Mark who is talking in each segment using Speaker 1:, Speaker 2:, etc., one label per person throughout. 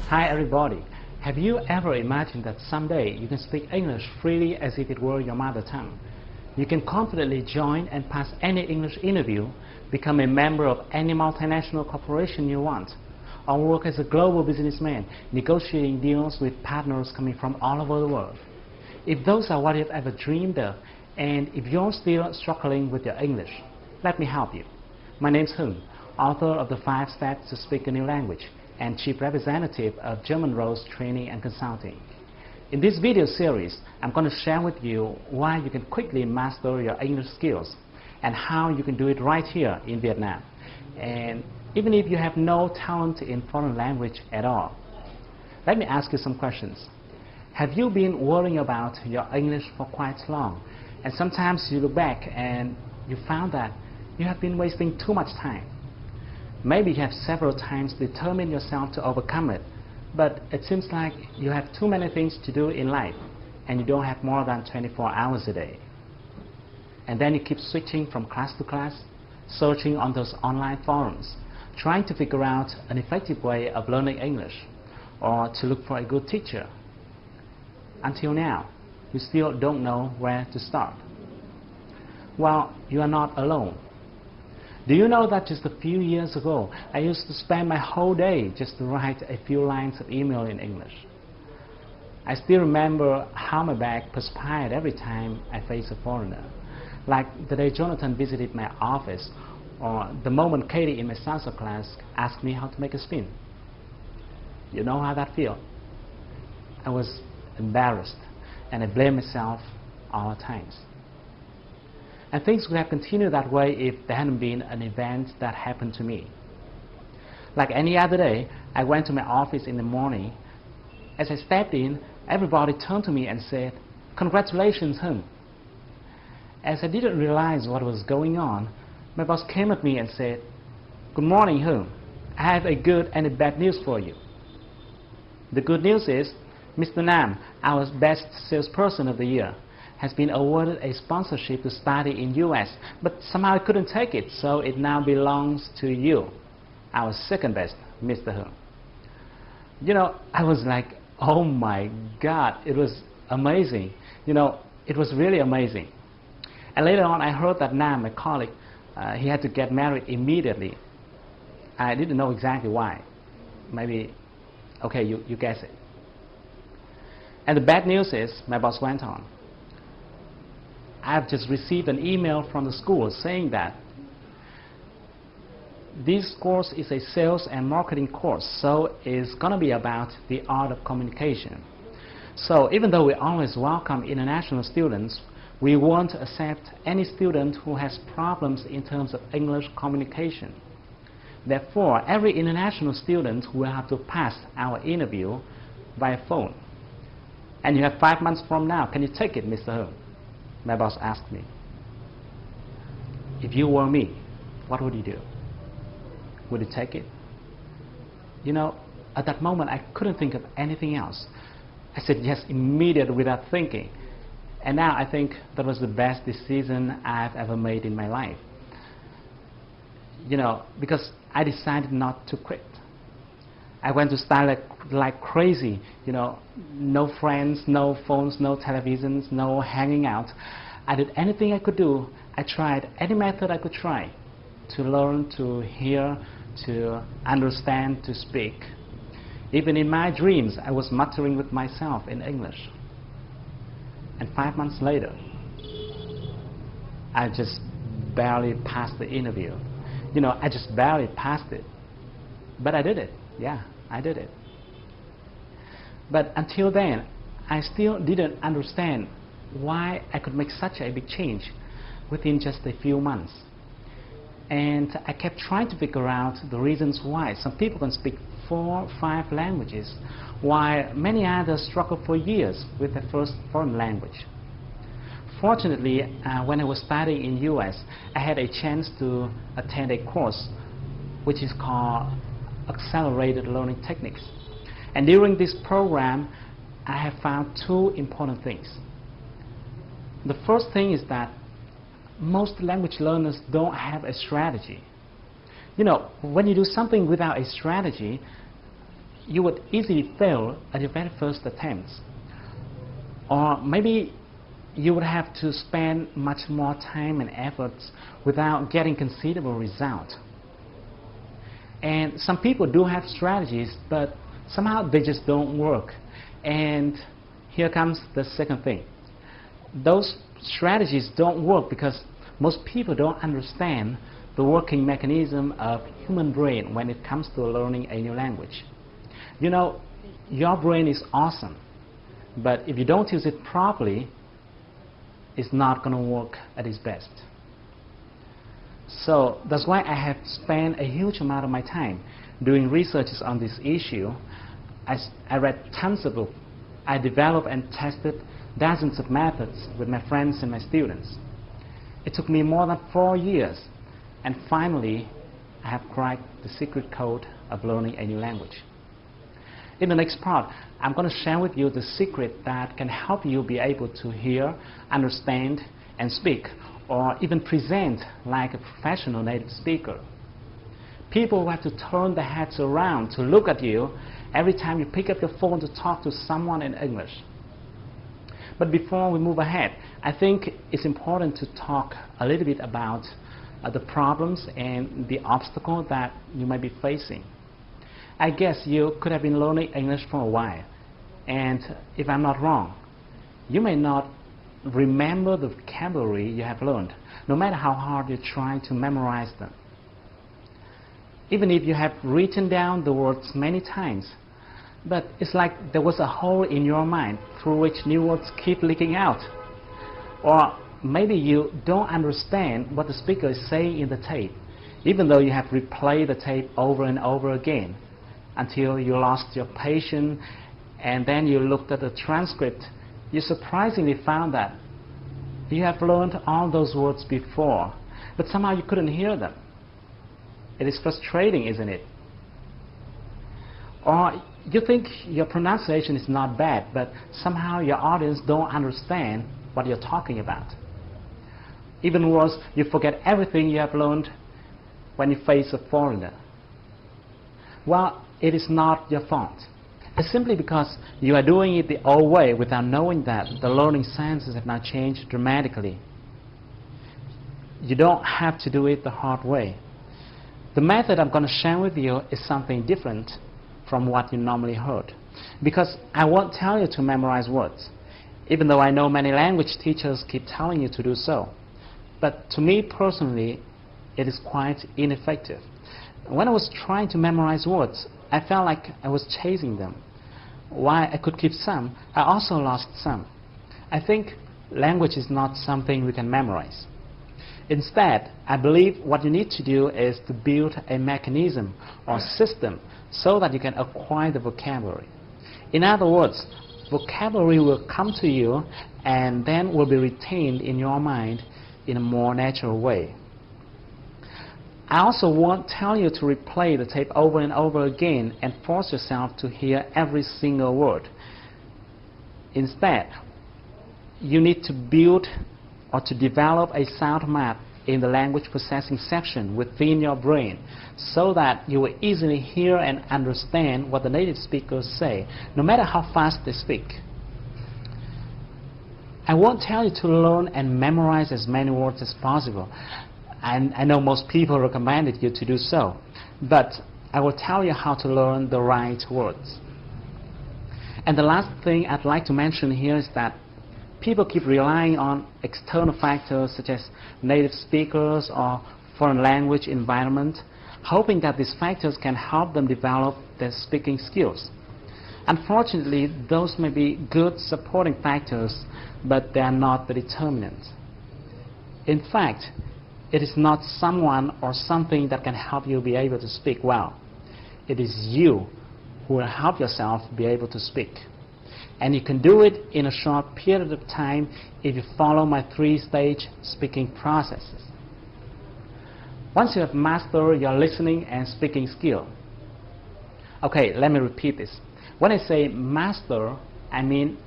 Speaker 1: Hi everybody. Have you ever imagined that someday you can speak English freely as if it were your mother tongue? You can confidently join and pass any English interview, become a member of any multinational corporation you want, or work as a global businessman, negotiating deals with partners coming from all over the world. If those are what you've ever dreamed of, and if you're still struggling with your English, let me help you. My name's Hướng, author of the 5 Steps to Speak a New Language, and Chief Representative of German Roads Training and Consulting. In this video series, I'm going to share with you why you can quickly master your English skills and how you can do it right here in Vietnam, and even if you have no talent in foreign language at all. Let me ask you some questions. Have you been worrying about your English for quite long, and sometimes you look back and you found that you have been wasting too much time? Maybe you have several times determined yourself to overcome it, but it seems like you have too many things to do in life and you don't have more than 24 hours a day. And then you keep switching from class to class, searching on those online forums, trying to figure out an effective way of learning English or to look for a good teacher. Until now, you still don't know where to start. Well, you are not alone. Do you know that just a few years ago, I used to spend my whole day just to write a few lines of email in English? I still remember how my back perspired every time I faced a foreigner. Like the day Jonathan visited my office, or the moment Katie in my salsa class asked me how to make a spin. You know how that feels? I was embarrassed, and I blamed myself all the times. And things would have continued that way if there hadn't been an event that happened to me. Like any other day, I went to my office in the morning. As I stepped in, everybody turned to me and said, "Congratulations, Hướng." As I didn't realize what was going on, my boss came at me and said, "Good morning, Hướng. I have a good and a bad news for you. The good news is, Mr. Nam, our best salesperson of the year, has been awarded a sponsorship to study in US, but somehow I couldn't take it, so it now belongs to you, our second best, Mr. Hướng." You know, I was like, oh my God, it was amazing. You know, it was really amazing. And later on, I heard that Nam, my colleague, he had to get married immediately. I didn't know exactly why. Maybe, okay, you guess it. And the bad news is, my boss went on, I've just received an email from the school saying that this course is a sales and marketing course, so it's going to be about the art of communication. So even though we always welcome international students, we won't accept any student who has problems in terms of English communication. Therefore, every international student will have to pass our interview by phone. And you have 5 months from now. Can you take it, Mr. Hướng? My boss asked me. If you were me, what would you do? Would you take it? You know, at that moment, I couldn't think of anything else. I said yes immediately without thinking. And now I think that was the best decision I've ever made in my life. You know, because I decided not to quit. I went to study like crazy, you know, no friends, no phones, no televisions, no hanging out. I did anything I could do. I tried any method I could try to learn, to hear, to understand, to speak. Even in my dreams, I was muttering with myself in English. And 5 months later, I just barely passed the interview. You know, I just barely passed it. But I did it. Yeah, I did it. But until then, I still didn't understand why I could make such a big change within just a few months. And I kept trying to figure out the reasons why. Some people can speak 4, 5 languages, while many others struggle for years with their first foreign language. Fortunately, when I was studying in US, I had a chance to attend a course which is called Accelerated Learning Techniques. And during this program, I have found 2 important things. The first thing is that most language learners don't have a strategy. You know, when you do something without a strategy, you would easily fail at your very first attempts. Or maybe you would have to spend much more time and efforts without getting considerable result. And some people do have strategies, but somehow they just don't work. And here comes the second thing. Those strategies don't work because most people don't understand the working mechanism of human brain when it comes to learning a new language. You know, your brain is awesome, but if you don't use it properly, it's not going to work at its best. So that's why I have spent a huge amount of my time doing researches on this issue. I read tons of books. I developed and tested dozens of methods with my friends and my students. It took me more than 4 years, and finally I have cracked the secret code of learning a new language. In the next part, I'm going to share with you the secret that can help you be able to hear, understand, and speak, or even present like a professional native speaker. People will have to turn their heads around to look at you every time you pick up your phone to talk to someone in English. But before we move ahead, I think it's important to talk a little bit about the problems and the obstacles that you might be facing. I guess you could have been learning English for a while, and if I'm not wrong, you may not remember the vocabulary you have learned, no matter how hard you try to memorize them. Even if you have written down the words many times, but it's like there was a hole in your mind through which new words keep leaking out. Or maybe you don't understand what the speaker is saying in the tape, even though you have replayed the tape over and over again, until you lost your patience, and then you looked at the transcript. You surprisingly found that you have learned all those words before, but somehow you couldn't hear them. It is frustrating, isn't it? Or you think your pronunciation is not bad, but somehow your audience don't understand what you're talking about. Even worse, you forget everything you have learned when you face a foreigner. Well, it is not your fault. It's simply because you are doing it the old way without knowing that the learning sciences have now changed dramatically. You don't have to do it the hard way. The method I'm going to share with you is something different from what you normally heard, because I won't tell you to memorize words, even though I know many language teachers keep telling you to do so. But to me personally, it is quite ineffective. When I was trying to memorize words, I felt like I was chasing them. While I could keep some, I also lost some. I think language is not something we can memorize. Instead, I believe what you need to do is to build a mechanism or system so that you can acquire the vocabulary. In other words, vocabulary will come to you and then will be retained in your mind in a more natural way. I also won't tell you to replay the tape over and over again and force yourself to hear every single word. Instead, you need to build or to develop a sound map in the language processing section within your brain so that you will easily hear and understand what the native speakers say, no matter how fast they speak. I won't tell you to learn and memorize as many words as possible. And I know most people recommended you to do so, but I will tell you how to learn the right words. And the last thing I'd like to mention here is that people keep relying on external factors such as native speakers or foreign language environment, hoping that these factors can help them develop their speaking skills. Unfortunately, those may be good supporting factors, but they are not the determinant. In fact, it is not someone or something that can help you be able to speak well. It is you who will help yourself be able to speak. And you can do it in a short period of time if you follow my 3-stage speaking processes. Once you have mastered your listening and speaking skill. Okay, let me repeat this. When I say master, I mean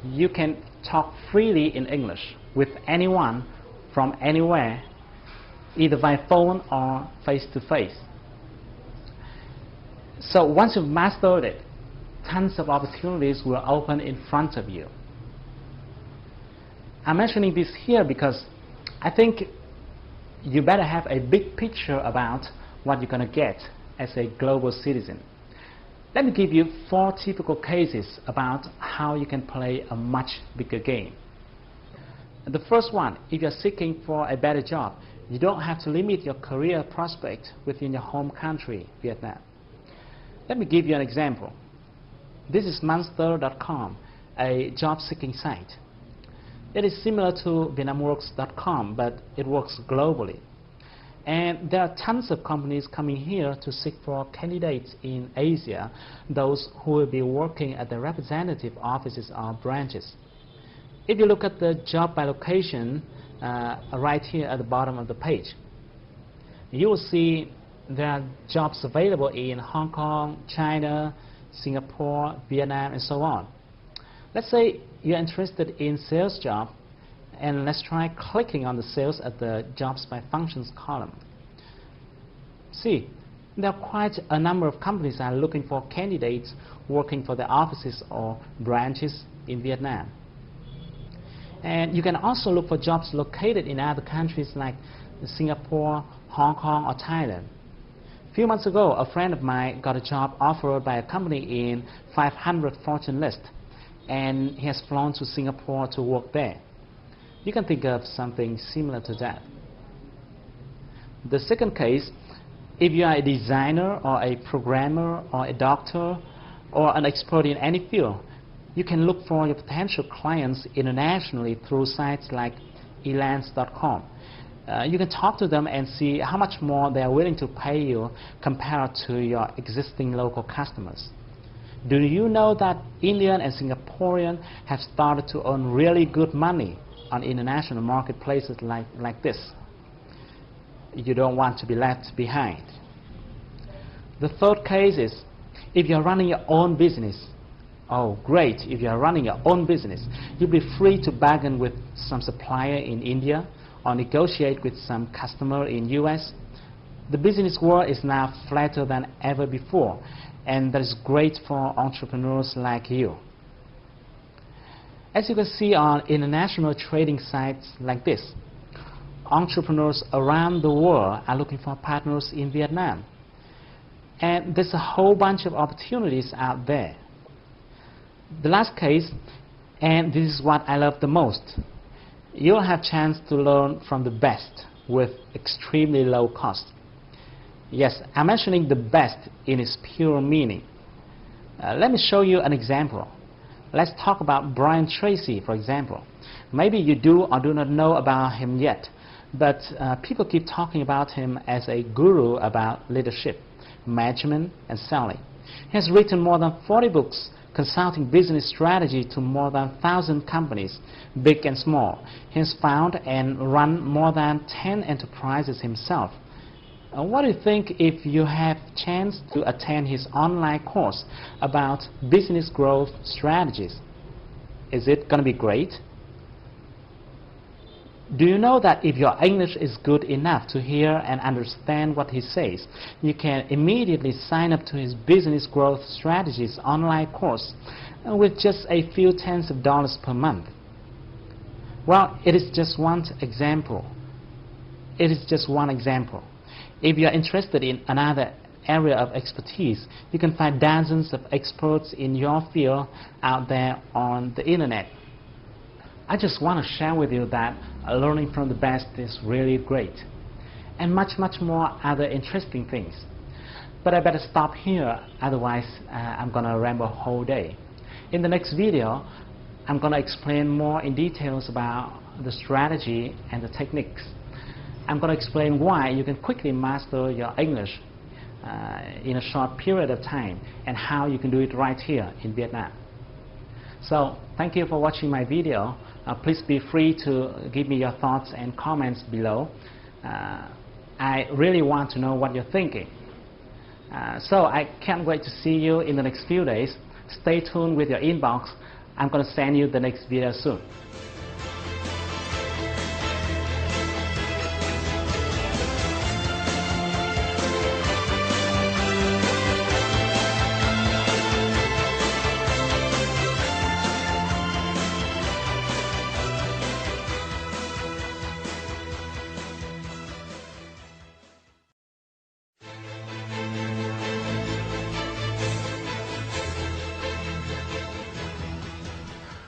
Speaker 1: you can talk freely in English with anyone from anywhere, either by phone or face-to-face. So once you've mastered it, tons of opportunities will open in front of you. I'm mentioning this here because I think you better have a big picture about what you're going to get as a global citizen. Let me give you 4 typical cases about how you can play a much bigger game. The first one, if you're seeking for a better job, you don't have to limit your career prospect within your home country, Vietnam. Let me give you an example. This is Monster.com, a job-seeking site. It is similar to VietnamWorks.com, but it works globally. And there are tons of companies coming here to seek for candidates in Asia, those who will be working at the representative offices or branches. If you look at the job by location right here at the bottom of the page, you will see there are jobs available in Hong Kong, China, Singapore, Vietnam, and so on. Let's say you're interested in sales job, and let's try clicking on the sales at the jobs by functions column. See, there are quite a number of companies that are looking for candidates working for their offices or branches in Vietnam. And you can also look for jobs located in other countries like Singapore, Hong Kong, or Thailand. A few months ago, a friend of mine got a job offered by a company in 500 Fortune list, and he has flown to Singapore to work there. You can think of something similar to that. The second case, if you are a designer or a programmer or a doctor or an expert in any field, you can look for your potential clients internationally through sites like elance.com. You can talk to them and see how much more they are willing to pay you compared to your existing local customers. Do you know that Indian and Singaporean have started to earn really good money on international marketplaces like this? You don't want to be left behind. The third case is if you're running your own business. Oh, great. If you're running your own business, you'll be free to bargain with some supplier in India or negotiate with some customer in US. The business world is now flatter than ever before, and that is great for entrepreneurs like you. As you can see on international trading sites like this, entrepreneurs around the world are looking for partners in Vietnam. And there's a whole bunch of opportunities out there. The last case, and this is what I love the most, you'll have a chance to learn from the best with extremely low cost. Yes, I'm mentioning the best in its pure meaning. Let me show you an example. Let's talk about Brian Tracy, for example. Maybe you do or do not know about him yet, but people keep talking about him as a guru about leadership, management, and selling. He has written more than 40 books consulting business strategy to more than 1,000 companies, big and small. He has founded and run more than 10 enterprises himself. What do you think if you have chance to attend his online course about business growth strategies? Is it going to be great? Do you know that if your English is good enough to hear and understand what he says, you can immediately sign up to his business growth strategies online course with just a few tens of dollars per month? Well, it is just one example. It is just one example. If you are interested in another area of expertise, you can find dozens of experts in your field out there on the internet. I just want to share with you that learning from the best is really great, and much more other interesting things. But I better stop here, otherwise I'm going to ramble a whole day. In the next video, I'm going to explain more in details about the strategy and the techniques. I'm going to explain why you can quickly master your English in a short period of time, and how you can do it right here in Vietnam. So thank you for watching my video. Please be free to give me your thoughts and comments below. I really want to know what you're thinking. So I can't wait to see you in the next few days. Stay tuned with your inbox. I'm going to send you the next video soon.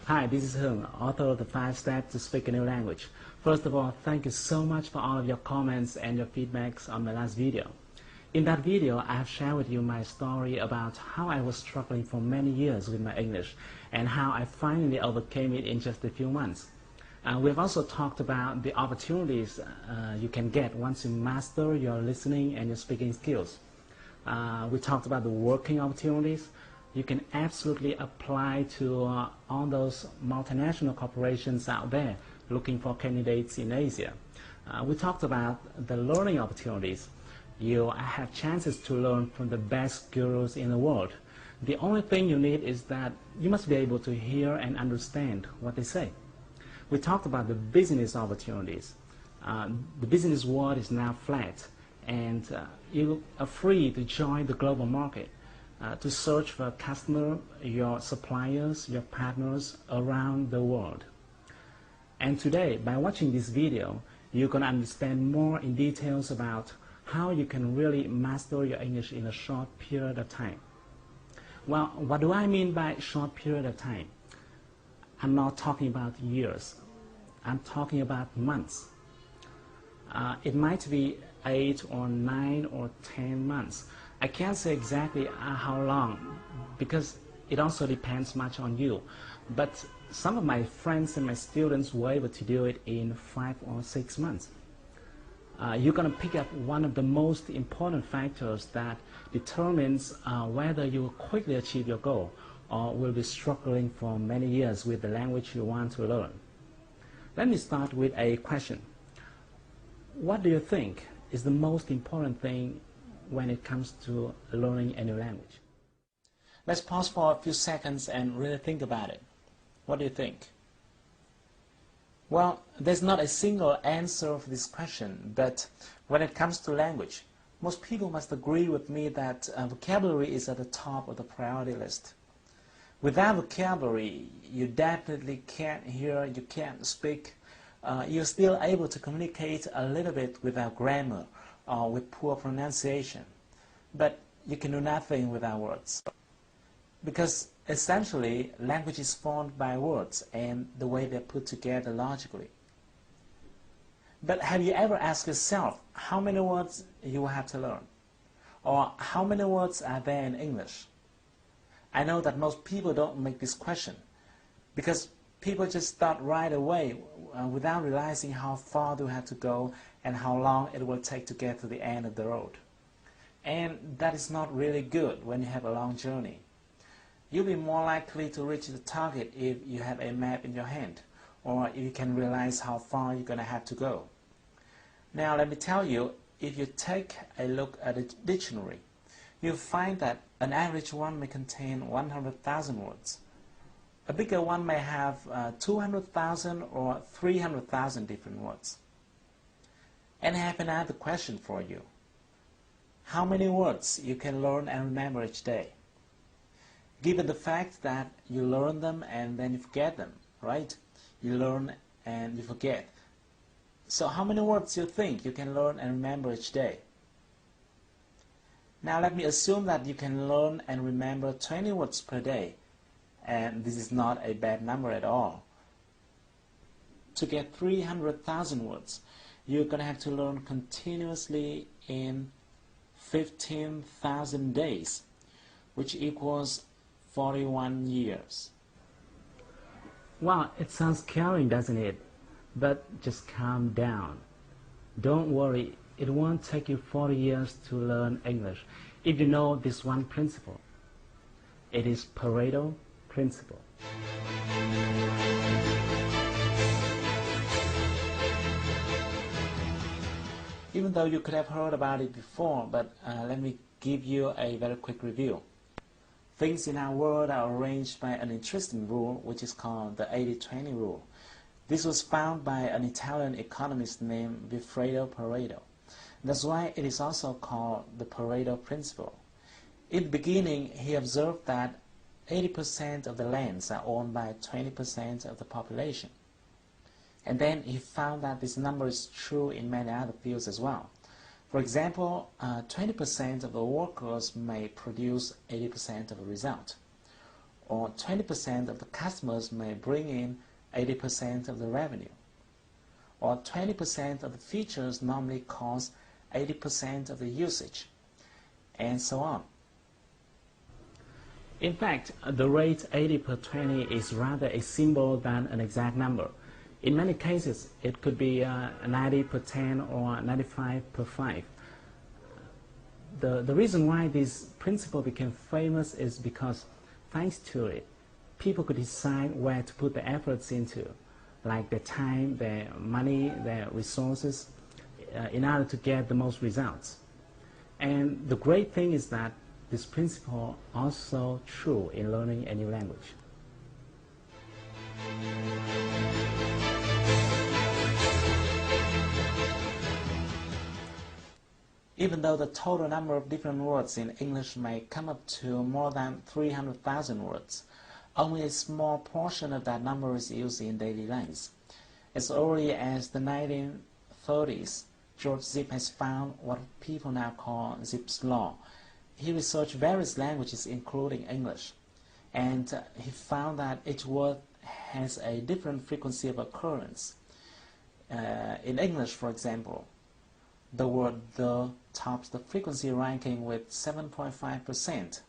Speaker 1: Hi, this is Hướng, author of the 5 Steps to Speak a New Language. First of all, thank you so much for all of your comments and your feedbacks on my last video. In that video, I have shared with you my story about how I was struggling for many years with my English and how I finally overcame it in just a few months. We've also talked about the opportunities you can get once you master your listening and your speaking skills. We talked about the working opportunities you can absolutely apply to all those multinational corporations out there looking for candidates in Asia. We talked about the learning opportunities. You have chances to learn from the best gurus in the world. The only thing you need is that you must be able to hear and understand what they say. We talked about the business opportunities. The business world is now flat, and you are free to join the global market, to search for a customer, your suppliers, your partners around the world. And today, by watching this video, you can understand more in details about how you can really master your English in a short period of time. Well, what do I mean by short period of time? I'm not talking about years. I'm talking about months. It might be 8 or 9 or 10 months. I can't say exactly how long because it also depends much on you. But some of my friends and my students were able to do it in 5 or 6 months. You're going to pick up one of the most important factors that determines whether you will quickly achieve your goal or will be struggling for many years with the language you want to learn. Let me start with a question. What do you think is the most important thing when it comes to learning a new language? Let's pause for a few seconds and really think about it. What do you think? Well, there's not a single answer for this question, but when it comes to language, most people must agree with me that vocabulary is at the top of the priority list. Without vocabulary, you definitely can't hear, you can't speak. You're still able to communicate a little bit without grammar or with poor pronunciation, but you can do nothing without words. Because essentially, language is formed by words and the way they're put together logically. But have you ever asked yourself how many words you will have to learn? Or how many words are there in English? I know that most people don't make this question because people just start right away without realizing how far they have to go and how long it will take to get to the end of the road. And that is not really good when you have a long journey. You'll be more likely to reach the target if you have a map in your hand or if you can realize how far you're going to have to go. Now let me tell you, if you take a look at a dictionary, you'll find that an average one may contain 100,000 words. A bigger one may have 200,000 or 300,000 different words. And I have another question for you. How many words you can learn and remember each day? Given the fact that you learn them and then you forget them, right? You learn and you forget. So how many words do you think you can learn and remember each day? Now let me assume that you can learn and remember 20 words per day. And this is not a bad number at all. To get 300,000 words, you're going to have to learn continuously in 15,000 days, which equals 41 years. Well, it sounds scary, doesn't it? But just calm down. Don't worry, it won't take you 40 years to learn English if you know this one principle. It is Pareto principle. Even though you could have heard about it before, but let me give you a very quick review. Things in our world are arranged by an interesting rule, which is called the 80-20 rule. This was found by an Italian economist named Vilfredo Pareto. That's why it is also called the Pareto principle. In the beginning, he observed that 80% of the lands are owned by 20% of the population. And then he found that this number is true in many other fields as well. For example, 20% of the workers may produce 80% of the result.
Speaker 2: or 20% of the customers may bring in 80% of the revenue, or 20% of the features normally cause 80% of the usage, and so on.
Speaker 1: In fact, the rate 80 per 20 is rather a symbol than an exact number. In many cases, it could be 90 per 10 or 95 per 5. The reason why this principle became famous is because, thanks to it, people could decide where to put their efforts into, like their time, their money, their resources, in order to get the most results. And the great thing is that this principle is also true in learning a new language.
Speaker 2: Even though the total number of different words in English may come up to more than 300,000 words, only a small portion of that number is used in daily lives. As early as the 1930s, George Zip has found what people now call Zipf's law. He researched various languages, including English, and he found that each word has a different frequency of occurrence. In English, for example, the word the tops the frequency ranking with 7.5%,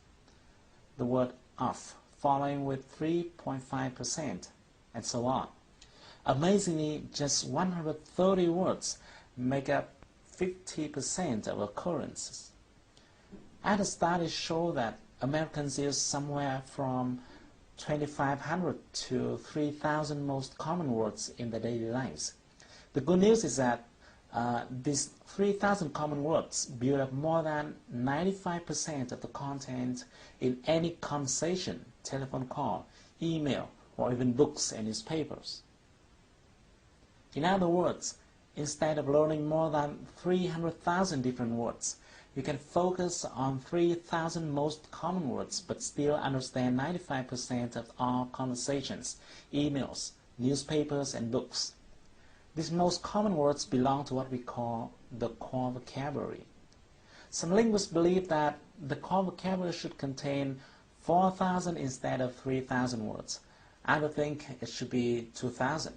Speaker 2: the word of following with 3.5%, and so on. Amazingly, just 130 words make up 50% of occurrences. Other studies show that Americans use somewhere from 2,500 to 3,000 most common words in their daily lives. The good news is that these 3,000 common words build up more than 95% of the content in any conversation, telephone call, email, or even books and newspapers. In other words, instead of learning more than 300,000 different words, you can focus on 3,000 most common words but still understand 95% of all conversations, emails, newspapers, and books. These most common words belong to what we call the core vocabulary. Some linguists believe that the core vocabulary should contain 4,000 instead of 3,000 words. Others think it should be 2,000.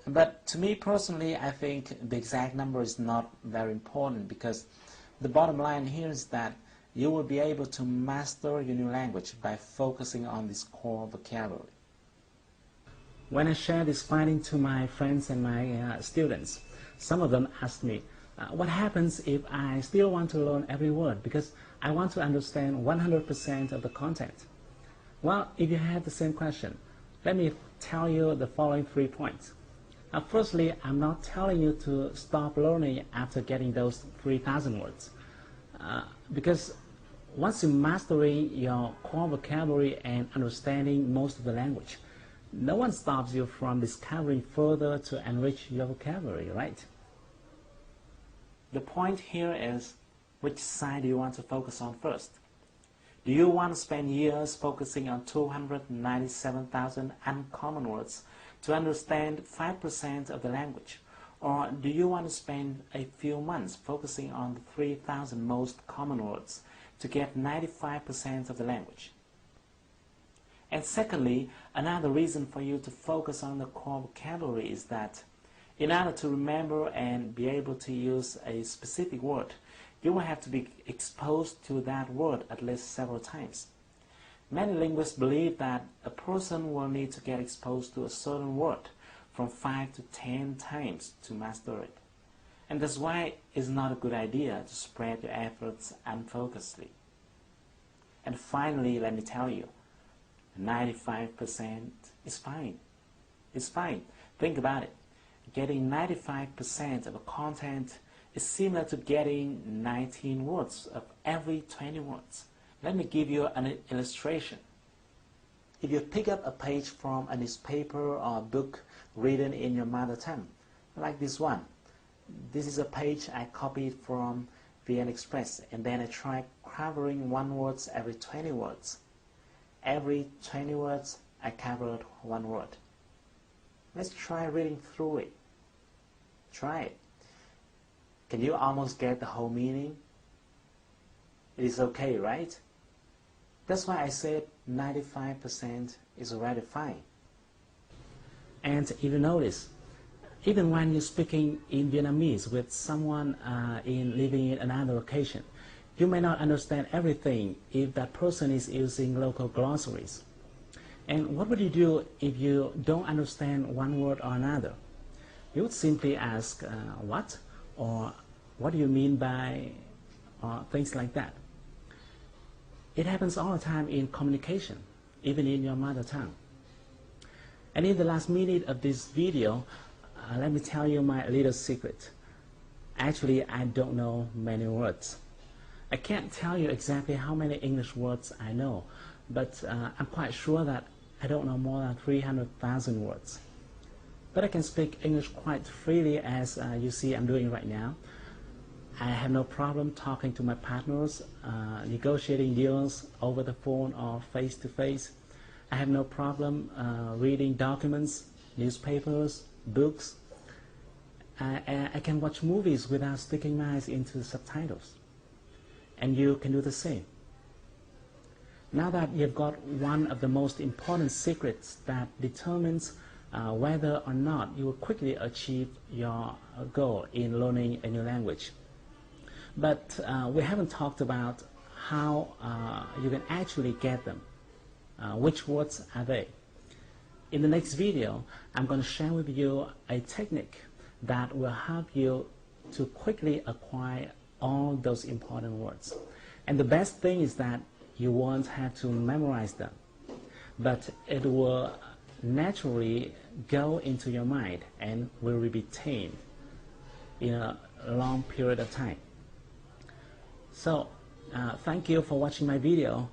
Speaker 2: But to me personally, I think the exact number is not very important, because the bottom line here is that you will be able to master your new language by focusing on this core vocabulary.
Speaker 1: When I share this finding to my friends and my students, some of them ask me, what happens if I still want to learn every word because I want to understand 100% of the content? Well, if you have the same question, let me tell you the following 3 points. Firstly, I'm not telling you to stop learning after getting those 3,000 words, because once you're mastering your core vocabulary and understanding most of the language, no one stops you from discovering further to enrich your vocabulary, right? The point here is, which side do you want to focus on first? Do you want to spend years focusing on 297,000 uncommon words to understand 5% of the language? Or do you want to spend a few months focusing on the 3,000 most common words to get 95% of the language? And secondly, another reason for you to focus on the core vocabulary is that in order to remember and be able to use a specific word, you will have to be exposed to that word at least several times. Many linguists believe that a person will need to get exposed to a certain word from 5 to 10 times to master it. And that's why it's not a good idea to spread your efforts unfocusedly. And finally, let me tell you, 95% is fine. It's fine. Think about it. Getting 95% of the content is similar to getting 19 words of every 20 words. Let me give you an illustration. If you pick up a page from a newspaper or a book written in your mother tongue, like this one. This is a page I copied from VN Express, and then I try covering one word every 20 words. Every 20 words, I covered one word. Let's try reading through it. Try it. Can you almost get the whole meaning? It is okay, right?
Speaker 2: That's why I said 95% is already fine. And if you notice, even when you're speaking in Vietnamese with someone living in another location, you may not understand everything if that person is using local glossaries. And what would you do if you don't understand one word or another? You would simply ask, what? Or what do you mean by, or things like that. It happens all the time in communication, even in your mother tongue. And in the last minute of this video, let me tell you my little secret. Actually, I don't know many words. I can't tell you exactly how many English words I know, but I'm quite sure that I don't know more than 300,000 words. But I can speak English quite freely, as you see I'm doing right now. I have no problem talking to my partners, negotiating deals over the phone or face-to-face. I have no problem reading documents, newspapers, books. I can watch movies without sticking my eyes into the subtitles. And you can do the same. Now that you've got one of the most important secrets that determines whether or not you will quickly achieve your goal in learning a new language. But we haven't talked about how you can actually get them. Which words are they? In the next video, I'm going to share with you a technique that will help you to quickly acquire all those important words. And the best thing is that you won't have to memorize them, but it will naturally go into your mind and will be retained in a long period of time. So, thank you for watching my video.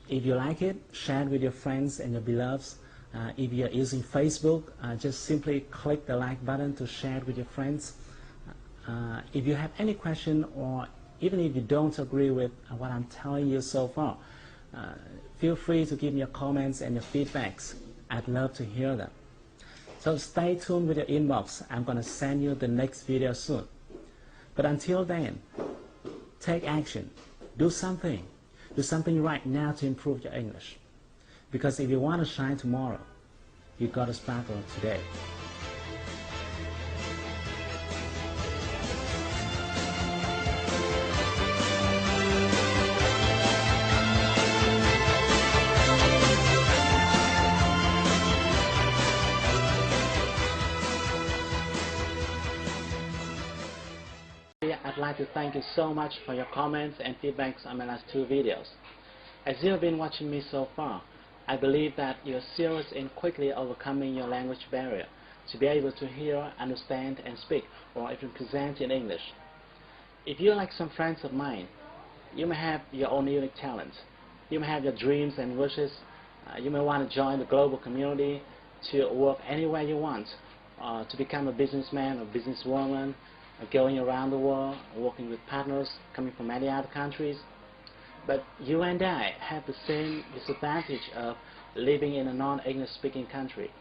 Speaker 2: If you like it, share it with your friends and your beloveds. If you're using Facebook, just simply click the like button to share it with your friends. If you have any question, or even if you don't agree with what I'm telling you so far, feel free to give me your comments and your feedbacks. I'd love to hear them. So stay tuned with your inbox. I'm going to send you the next video soon. But until then, take action. Do something. Do something right now to improve your English. Because if you want to shine tomorrow, you've got to sparkle today.
Speaker 1: I'd like to thank you so much for your comments and feedbacks on my last two videos. As you have been watching me so far, I believe that you're serious in quickly overcoming your language barrier to be able to hear, understand, and speak, or even present in English. If you're like some friends of mine, you may have your own unique talents. You may have your dreams and wishes. You may want to join the global community to work anywhere you want, to become a businessman or businesswoman, going around the world, working with partners coming from many other countries. But you and I have the same disadvantage of living in a non-English speaking country.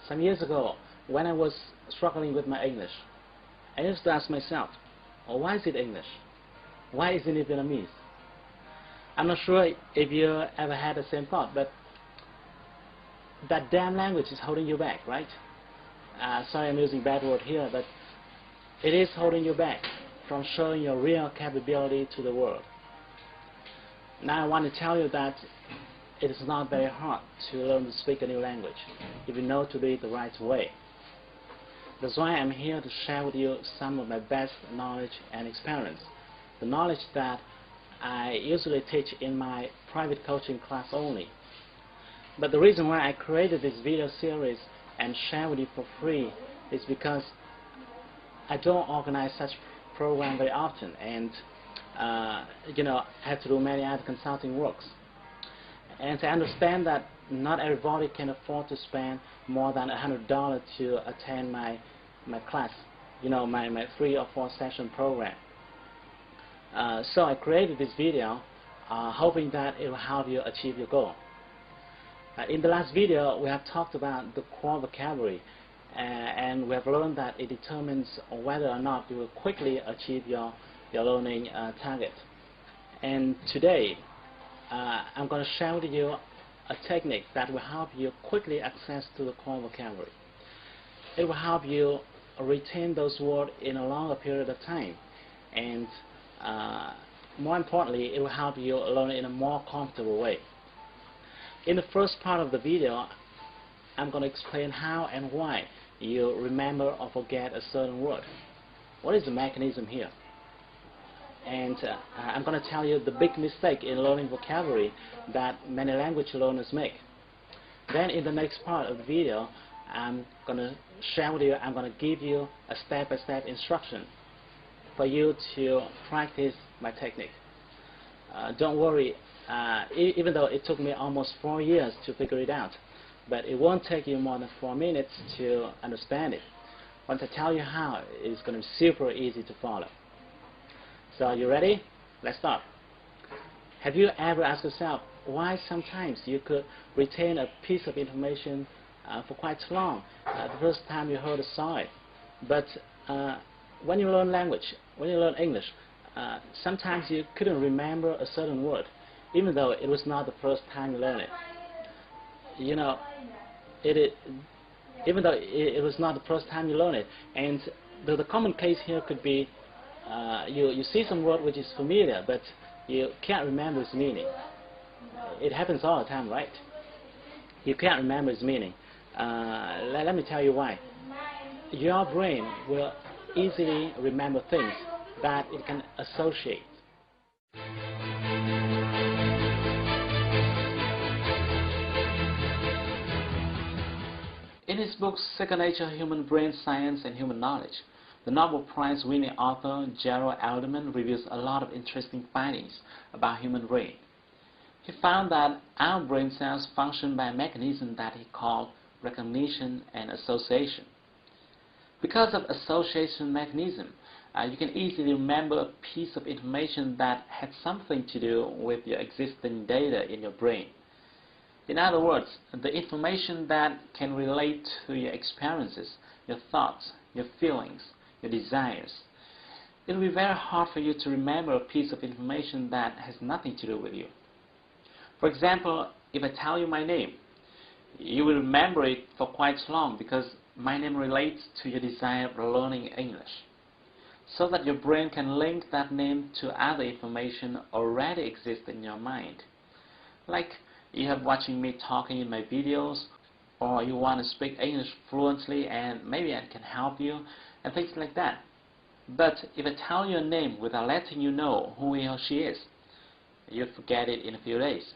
Speaker 1: Some years ago, when I was struggling with my English, I used to ask myself, oh, why is it English? Why isn't it Vietnamese? I'm not sure if you ever had the same thought, but that damn language is holding you back, right? Sorry I'm using bad word here, but it is holding you back from showing your real capability to the world. Now I want to tell you that it is not very hard to learn to speak a new language if you know to do it the right way. That's why I'm here to share with you some of my best knowledge and experience, the knowledge that I usually teach in my private coaching class only. But the reason why I created this video series and share with you for free is because I don't organize such program very often, and I have to do many other consulting works. And I understand that not everybody can afford to spend more than $100 to attend my class, my 3 or 4 session program. So I created this video hoping that it will help you achieve your goal. In the last video, we have talked about the core vocabulary, and we have learned that it determines whether or not you will quickly achieve your learning target. And today, I'm going to share with you a technique that will help you quickly access to the core vocabulary. It will help you retain those words in a longer period of time, and more importantly, it will help you learn in a more comfortable way. In the first part of the video, I'm going to explain how and why you remember or forget a certain word. What is the mechanism here? And I'm going to tell you the big mistake in learning vocabulary that many language learners make. Then in the next part of the video, I'm going to share with you, I'm going to give you a step-by-step instruction for you to practice my technique. Don't worry, even though it took me almost 4 years to figure it out, but it won't take you more than 4 minutes to understand it. Once I tell you how, it's going to be super easy to follow. So are you ready? Let's start. Have you ever asked yourself why sometimes you could retain a piece of information for quite long the first time you heard or saw it, but when you learn language, when you learn English, sometimes you couldn't remember a certain word, even though it was not the first time you learned it. You know, even though it was not the first time you learned it, and the common case here could be you see some word which is familiar, but you can't remember its meaning. It happens all the time, right? You can't remember its meaning. Let me tell you why. Your brain will easily remember things that it can associate. In his book, Second Nature, Human Brain Science and Human Knowledge, the Nobel Prize-winning author Gerald Alderman reveals a lot of interesting findings about human brain. He found that our brain cells function by a mechanism that he called recognition and association. Because of association mechanism, you can easily remember a piece of information that had something to do with your existing data in your brain. In other words, the information that can relate to your experiences, your thoughts, your feelings, your desires. It will be very hard for you to remember a piece of information that has nothing to do with you. For example, if I tell you my name, you will remember it for quite long because my name relates to your desire of learning English, so that your brain can link that name to other information already exist in your mind. Like you have watching me talking in my videos, or you want to speak English fluently and maybe I can help you, and things like that. But if I tell you a name without letting you know who he or she is, you'll forget it in a few days.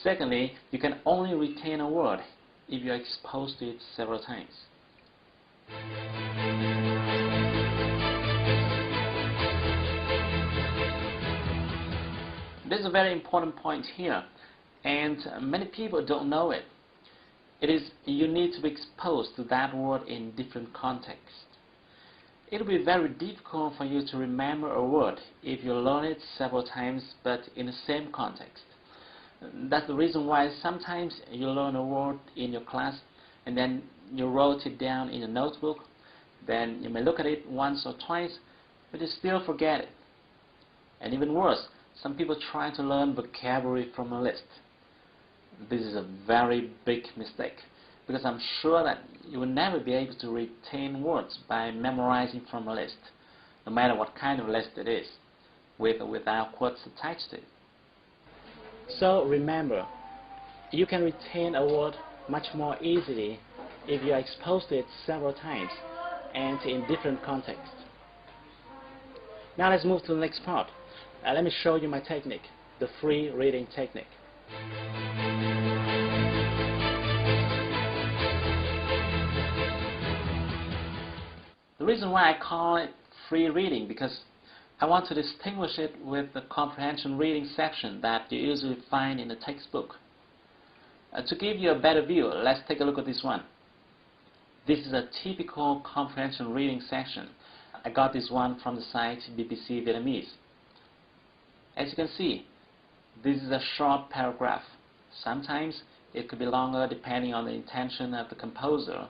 Speaker 1: Secondly, you can only retain a word if you're exposed to it several times. There's a very important point here, and many people don't know it. It is you need to be exposed to that word in different contexts. It will be very difficult for you to remember a word if you learn it several times but in the same context. That's the reason why sometimes you learn a word in your class and then you wrote it down in a notebook, then you may look at it once or twice, but you still forget it. And even worse, some people try to learn vocabulary from a list. This is a very big mistake, because I'm sure that you will never be able to retain words by memorizing from a list, no matter what kind of list it is, with or without quotes attached to it. So remember, you can retain a word much more easily if you are exposed to it several times and in different contexts. Now let's move to the next part. Let me show you my technique, the free reading technique. The reason why I call it free reading, because I want to distinguish it with the comprehension reading section that you usually find in the textbook. To give you a better view, let's take a look at this one. This is a typical comprehension reading section. I got this one from the site BBC Vietnamese. As you can see, this is a short paragraph. Sometimes it could be longer depending on the intention of the composer.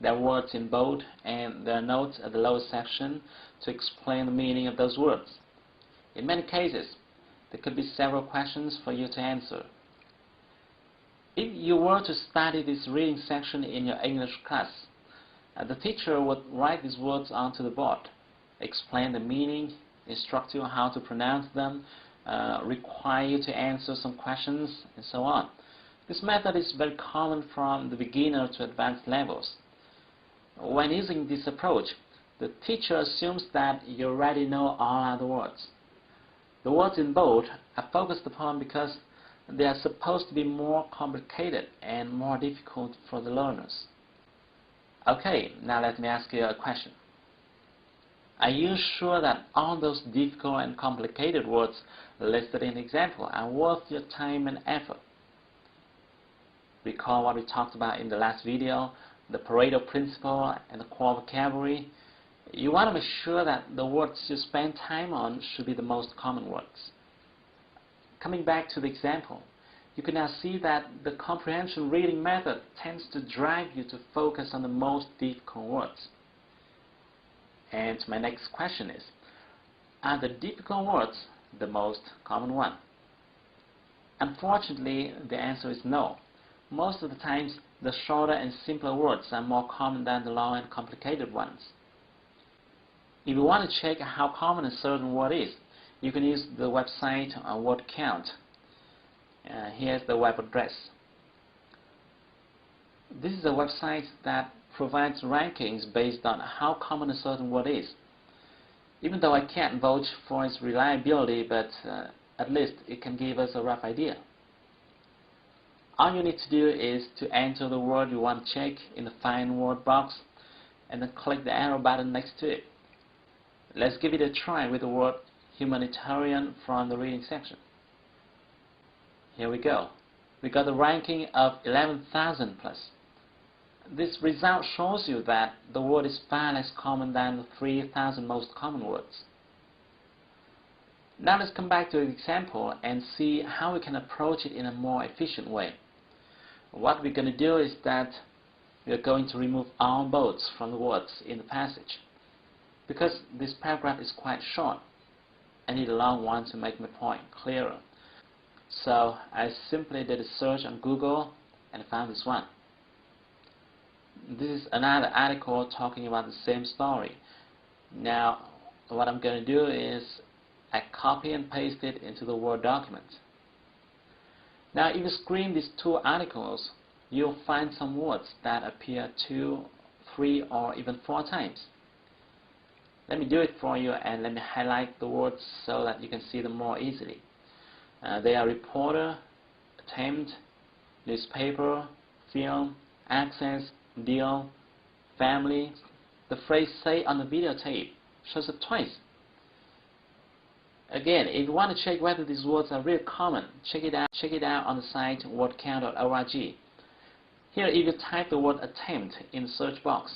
Speaker 1: There are words in bold and there are notes at the lower section to explain the meaning of those words. In many cases,
Speaker 2: There could be several questions for you to answer. If you were to study this reading section in your English class, the teacher would write these words onto the board, explain the meaning, instruct you on how to pronounce them, require you to answer some questions, and so on. This method is very common from the beginner to advanced levels. When using this approach, the teacher assumes that you already know all other words. The words in bold are focused upon because they are supposed to be more complicated and more difficult for the learners. Okay, now let me ask you a question. Are you sure that all those difficult and complicated words listed in the example are worth your time and effort? Recall what we talked about in the last video, the Pareto principle and the core vocabulary. You want to make sure that the words you spend time on should be the most common words. Coming back to the example, you can now see that the comprehension reading method tends to drive you to focus on the most difficult words. And my next question is, are the difficult words the most common one? Unfortunately, the answer is no. Most of the times, the shorter and simpler words are more common than the long and complicated ones. If you want to check how common a certain word is, you can use the website Word Count. Here's the web address. This is a website that provides rankings based on how common a certain word is. Even though I can't vouch for its reliability, but at least it can give us a rough idea. All you need to do is to enter the word you want to check in the Find Word box and then click the arrow button next to it. Let's give it a try with the word humanitarian from the reading section. Here we go. We got a ranking of 11,000 plus. This result shows you that the word is far less common than the 3,000 most common words. Now let's come back to the example and see how we can approach it in a more efficient way. What we're going to do is that we're going to remove all bolds from the words in the passage. Because this paragraph is quite short, I need a long one to make my point clearer. So I simply did a search on Google and found this one. This is another article talking about the same story. Now what I'm going to do is I copy and paste it into the Word document. Now if you screen these two articles, you'll find some words that appear 2, 3 or even 4 times. Let me do it for you and let me highlight the words so that you can see them more easily. They are reporter, attempt, newspaper, film, access, deal, family. The phrase say on the videotape shows up twice. Again, if you want to check whether these words are really common, check it out on the site wordcount.org. Here, if you type the word attempt in the search box,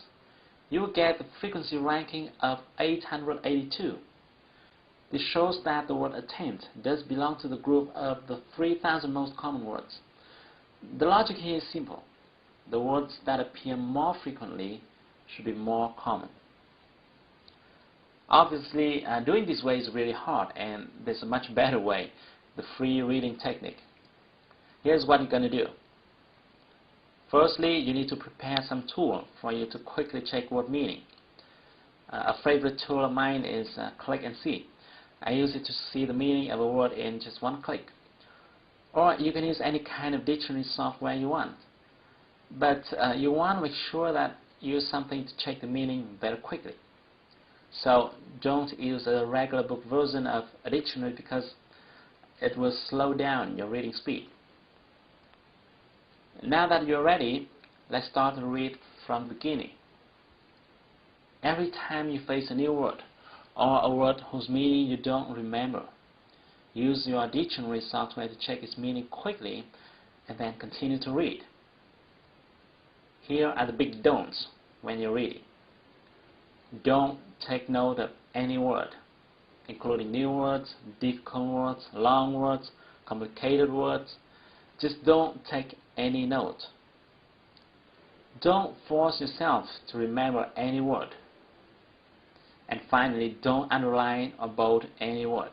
Speaker 2: you will get the frequency ranking of 882. This shows that the word attempt does belong to the group of the 3,000 most common words. The logic here is simple. The words that appear more frequently should be more common. Obviously, doing this way is really hard, and there's a much better way, the free reading technique. Here's what you're going to do. Firstly, you need to prepare some tool for you to quickly check word meaning. A favorite tool of mine is Click and See. I use it to see the meaning of a word in just one click. Or you can use any kind of dictionary software you want. But you want to make sure that you use something to check the meaning very quickly. So don't use a regular book version of a dictionary because it will slow down your reading speed. Now that you're ready, let's start to read from the beginning. Every time you face a new word or a word whose meaning you don't remember, use your dictionary software to check its meaning quickly and then continue to read. Here are the big don'ts when you're reading. Don't take note of any word, including new words, difficult words, long words, complicated words. Just don't take any note. Don't force yourself to remember any word. And finally, don't underline or bold any word.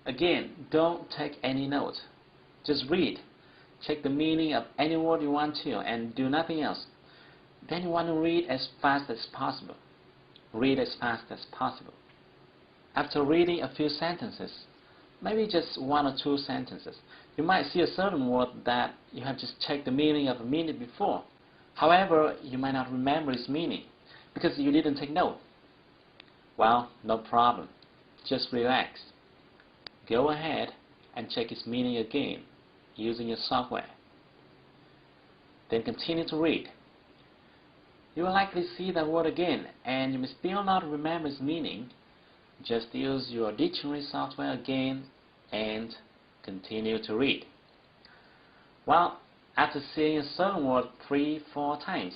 Speaker 2: Again, don't take any note. Just read. Check the meaning of any word you want to and do nothing else. Then you want to read as fast as possible. Read as fast as possible. After reading a few sentences, maybe just one or two sentences, you might see a certain word that you have just checked the meaning of a minute before. However, you might not remember its meaning because you didn't take note. Well, no problem. Just relax. Go ahead and check its meaning again using your software. Then continue to read. You will likely see that word again and you may still not remember its meaning. Just use your dictionary software again and continue to read. Well, after seeing a certain word 3-4 times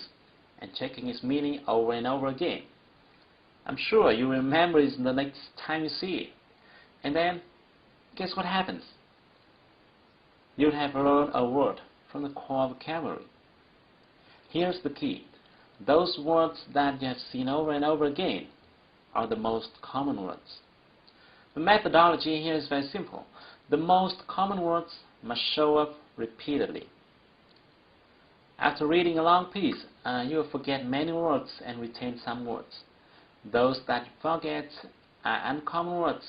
Speaker 2: and checking its meaning over and over again, I'm sure you remember it the next time you see it. And then, guess what happens? You'll have learned a word from the core vocabulary. Here's the key. Those words that you have seen over and over again are the most common words. The methodology here is very simple. The most common words must show up repeatedly. After reading a long piece, you will forget many words and retain some words. Those that you forget are uncommon words.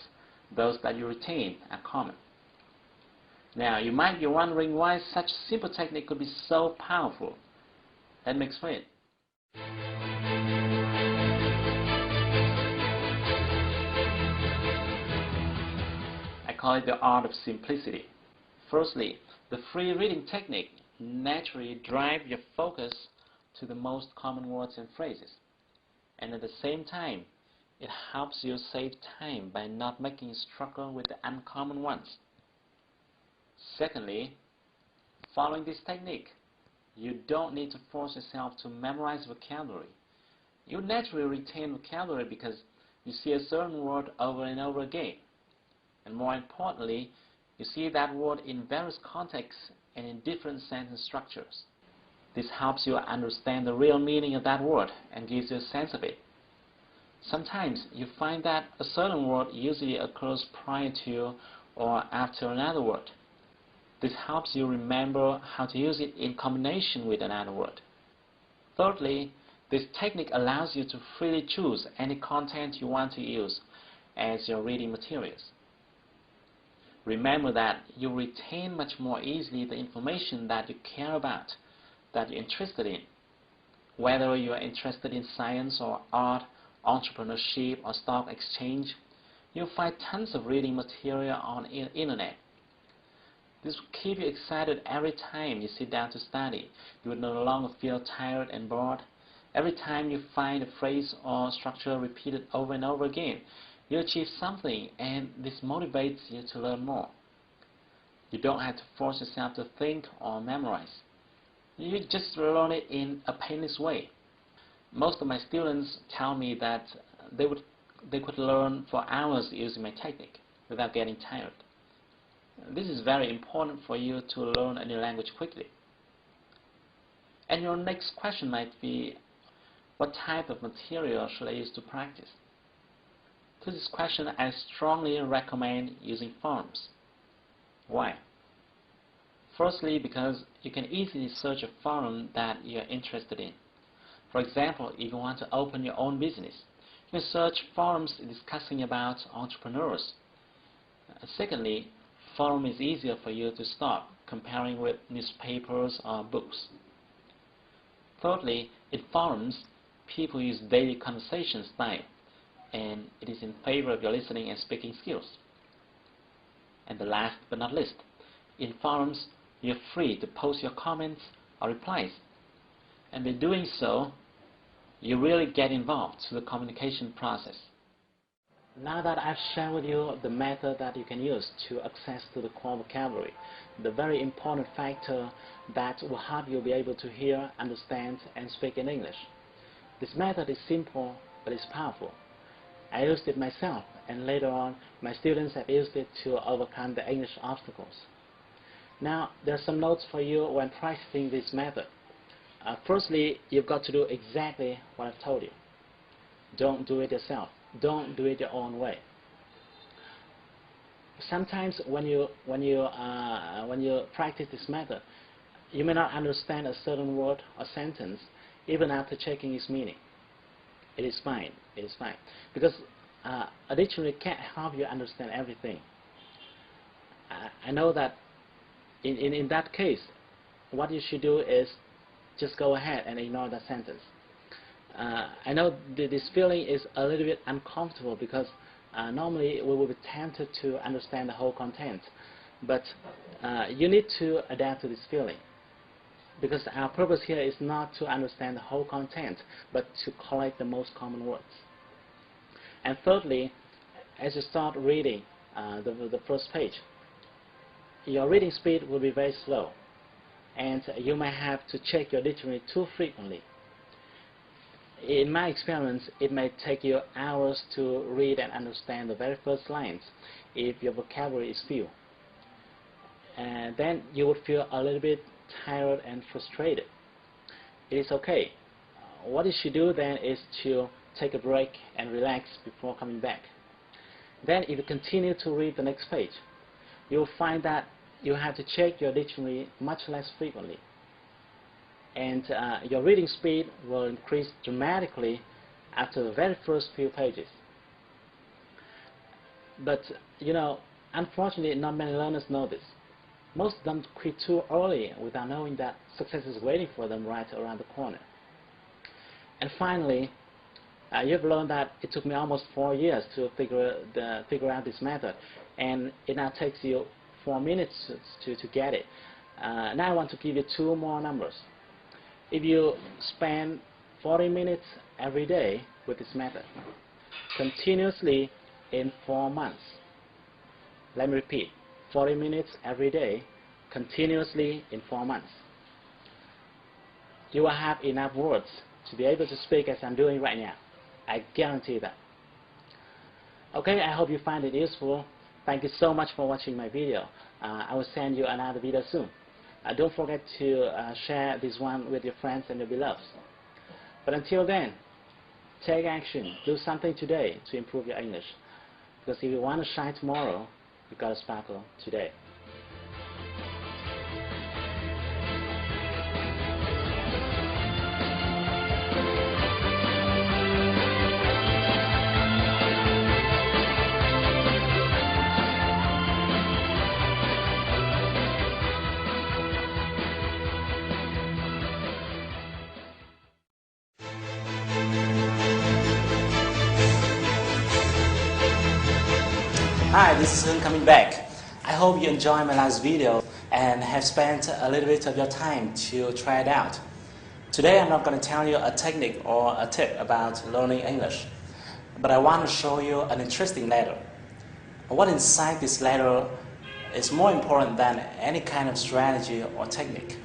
Speaker 2: Those that you retain are common. Now, you might be wondering why such simple technique could be so powerful. Let me explain. I call it the art of simplicity. Firstly, the free reading technique naturally drives your focus to the most common words and phrases. And at the same time, it helps you save time by not making you struggle with the uncommon ones. Secondly, following this technique, you don't need to force yourself to memorize vocabulary. You naturally retain vocabulary because you see a certain word over and over again. And more importantly, you see that word in various contexts and in different sentence structures. This helps you understand the real meaning of that word and gives you a sense of it. Sometimes you find that a certain word usually occurs prior to or after another word. This helps you remember how to use it in combination with another word. Thirdly, this technique allows you to freely choose any content you want to use as your reading materials. Remember that you retain much more easily the information that you care about, that you're interested in. Whether you are interested in science or art, entrepreneurship or stock exchange, you'll find tons of reading material on the internet. This will keep you excited every time you sit down to study. You will no longer feel tired and bored. Every time you find a phrase or structure repeated over and over again, you achieve something, and this motivates you to learn more. You don't have to force yourself to think or memorize. You just learn it in a painless way. Most of my students tell me that they could learn for hours using my technique without getting tired. This is very important for you to learn a new language quickly. And your next question might be, what type of material should I use to practice? To this question, I strongly recommend using forums. Why? Firstly, because you can easily search a forum that you are interested in. For example, if you want to open your own business, you can search forums discussing about entrepreneurs. Secondly, forum is easier for you to start comparing with newspapers or books. Thirdly, in forums, people use daily conversation style, and it is in favor of your listening and speaking skills. And the last but not least, in forums, you're free to post your comments or replies. And by doing so, you really get involved in the communication process. Now that I've shared with you the method that you can use to access to the core vocabulary, the very important factor that will help you be able to hear, understand, and speak in English. This method is simple, but it's powerful. I used it myself, and later on, my students have used it to overcome the English obstacles. Now, there are some notes for you when practicing this method. Firstly, you've got to do exactly what I've told you. Don't do it yourself. Don't do it your own way.
Speaker 1: sometimes when you practice this method, you may not understand a certain word or sentence even after checking its meaning. It is fine. It is fine, because a dictionary can't help you understand everything. I know that in that case, what you should do is just go ahead and ignore that sentence. I know this feeling is a little bit uncomfortable because normally we will be tempted to understand the whole content, but you need to adapt to this feeling, because our purpose here is not to understand the whole content, but to collect the most common words. And thirdly, as you start reading the first page, your reading speed will be very slow, and you may have to check your dictionary too frequently. In my experience, it may take you hours to read and understand the very first lines if your vocabulary is few. And then you would feel a little bit tired and frustrated. It is okay. What you should do then is to take a break and relax before coming back. Then if you continue to read the next page, you will find that you have to check your dictionary much less frequently. And your reading speed will increase dramatically after the very first few pages. But, you know, unfortunately, not many learners know this. Most of them quit too early without knowing that success is waiting for them right around the corner. And finally, you've learned that it took me almost 4 years to figure out this method, and it now takes you 4 minutes to get it. Now I want to give you 2 more numbers. If you spend 40 minutes every day with this method, continuously in 4 months, let me repeat, 40 minutes every day, continuously in 4 months, you will have enough words to be able to speak as I'm doing right now. I guarantee that. Okay, I hope you find it useful. Thank you so much for watching my video. I will send you another video soon. Don't forget to share this one with your friends and your beloveds. But until then, take action. Do something today to improve your English. Because if you want to shine tomorrow, you've got to sparkle today. Hi, this is Hướng coming back. I hope you enjoyed my last video and have spent a little bit of your time to try it out. Today I'm not going to tell you a technique or a tip about learning English, but I want to show you an interesting letter. What inside this letter is more important than any kind of strategy or technique.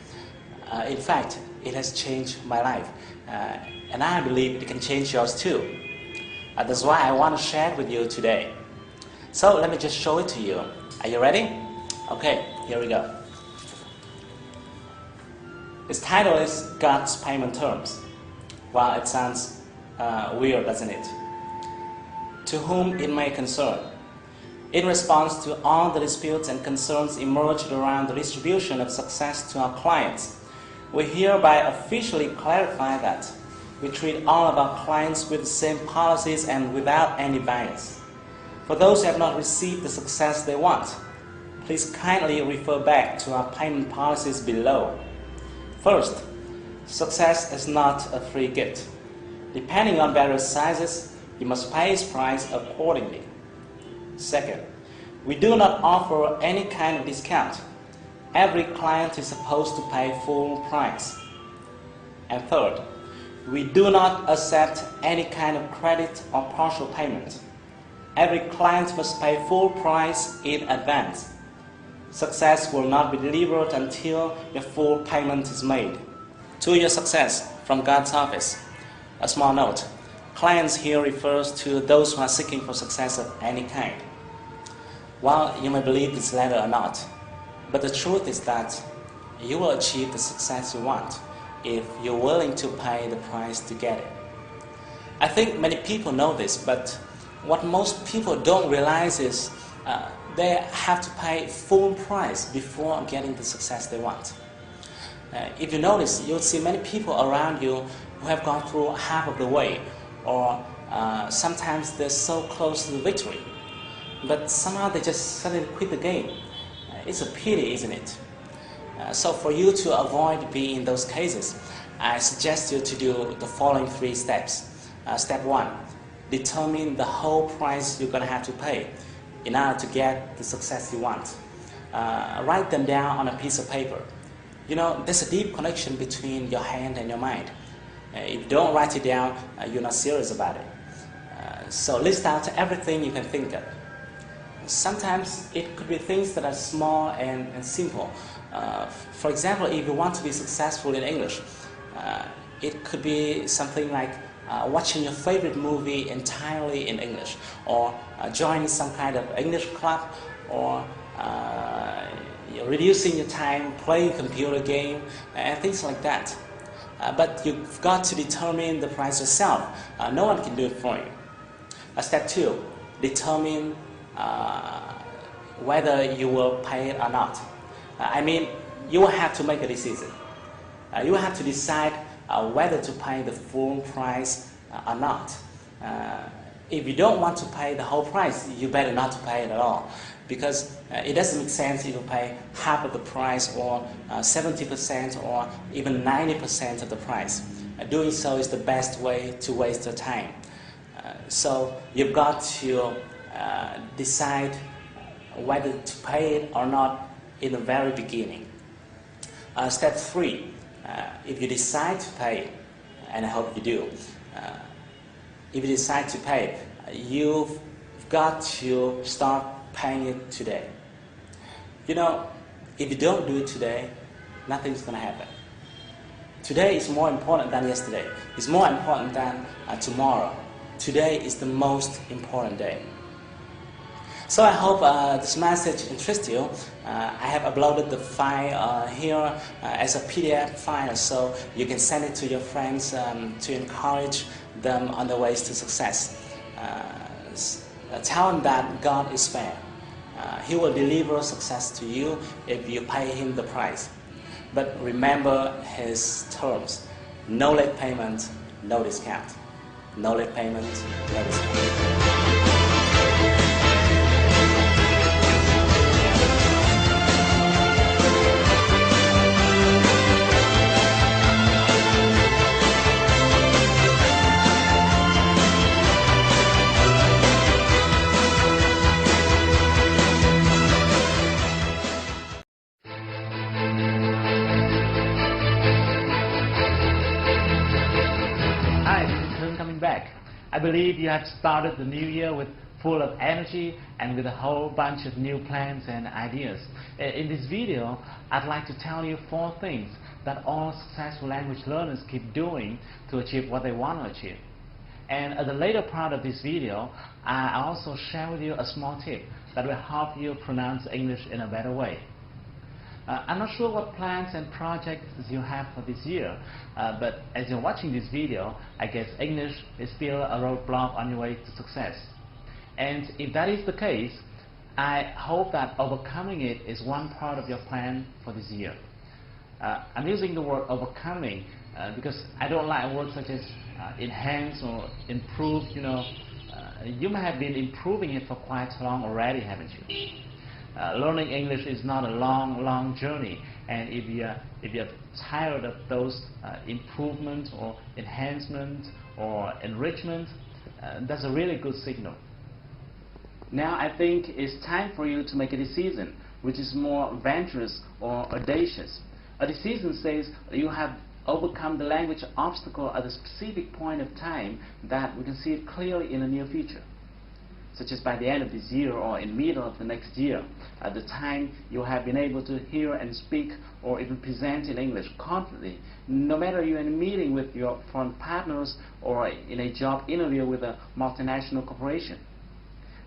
Speaker 1: In fact, it has changed my life, and I believe it can change yours too. That's why I want to share it with you today. So let me just show it to you. Are you ready? Okay, here we go. Its title is God's Payment Terms. Well, it sounds weird, doesn't it? To whom it may concern. In response to all the disputes and concerns emerged around the distribution of success to our clients, we hereby officially clarify that we treat all of our clients with the same policies and without any bias. For those who have not received the success they want, please kindly refer back to our payment policies below. First, success is not a free gift. Depending on various sizes, you must pay its price accordingly. Second, we do not offer any kind of discount. Every client is supposed to pay full price. And third, we do not accept any kind of credit or partial payment. Every client must pay full price in advance. Success will not be delivered until your full payment is made. To your success from God's office. A small note. Clients here refers to those who are seeking for success of any kind. Well, you may believe this letter or not, but the truth is that you will achieve the success you want if you're willing to pay the price to get it. I think many people know this, but what most people don't realize is
Speaker 2: they have to pay full price before getting the success they want. If you notice, you'll see many people around you who have gone through half of the way, or sometimes they're so close to the victory, but somehow they just suddenly quit the game. It's a pity, isn't it? So for you to avoid being in those cases, I suggest you to do the following 3 steps. Step 1, determine the whole price you're going to have to pay in order to get the success you want. Write them down on a piece of paper. You know, there's a deep connection between your hand and your mind. If you don't write it down, you're not serious about it. So list out everything you can think of. Sometimes it could be things that are small and simple. For example, if you want to be successful in English, it could be something like watching your favorite movie entirely in English, or joining some kind of English club, or reducing your time playing computer game, and things like that. But you've got to determine the price yourself. No one can do it for you. Step 2, determine whether you will pay it or not. I mean, you will have to make a decision. You will have to decide whether to pay the full price or not. If you don't want to pay the whole price, you better not to pay it at all, because it doesn't make sense if you pay half of the price, or 70%, or even 90% of the price. Doing so is the best way to waste your time. So you've got to decide whether to pay it or not in the very beginning. Step 3, if you decide to pay, and I hope you do, if you decide to pay, you've got to start paying it today. You know, if you don't do it today, nothing's going to happen. Today is more important than yesterday. It's more important than tomorrow. Today is the most important day. So I hope this message interests you. I have uploaded the file here as a PDF file, so you can send it to your friends to encourage them on their ways to success. Tell them that God is fair. He will deliver success to you if you pay Him the price. But remember His terms: no late payment, no discount. No late payment, no discount.
Speaker 1: I believe you have started the new year with full of energy and with a whole bunch of new plans and ideas. In this video, I'd like to tell you 4 things that all successful language learners keep doing to achieve what they want to achieve. And at the later part of this video, I also share with you a small tip that will help you pronounce English in a better way. I'm not sure what plans and projects you have for this year, but as you're watching this video, I guess English is still a roadblock on your way to success. And if that is the case, I hope that overcoming it is one part of your plan for this year. I'm using the word overcoming because I don't like words such as enhance or improve. You know, you may have been improving it for quite long already, haven't you? Learning English is not a long journey, and if you're tired of those improvements or enhancement or enrichment, that's a really good signal. Now I think it's time for you to make a decision which is more adventurous or audacious. A decision says you have overcome the language obstacle at a specific point of time that we can see it clearly in the near future, such as by the end of this year or in the middle of the next year, at the time you have been able to hear and speak or even present in English confidently, no matter you're in a meeting with your foreign partners or in a job interview with a multinational corporation.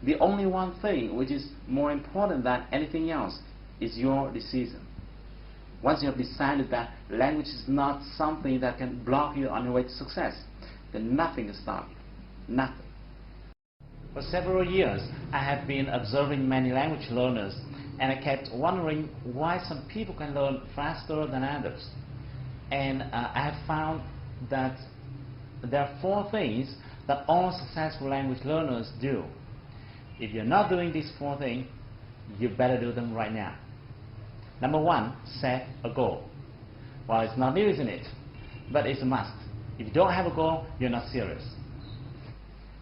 Speaker 1: The only one thing which is more important than anything else is your decision. Once you have decided that language is not something that can block you on your way to success, then nothing can stop you. Nothing. For several years, I have been observing many language learners, and I kept wondering why some people can learn faster than others. And I have found that there are 4 things that all successful language learners do. If you're not doing these 4 things, you better do them right now. Number 1, set a goal. Well, it's not new, isn't it? But it's a must. If you don't have a goal, you're not serious.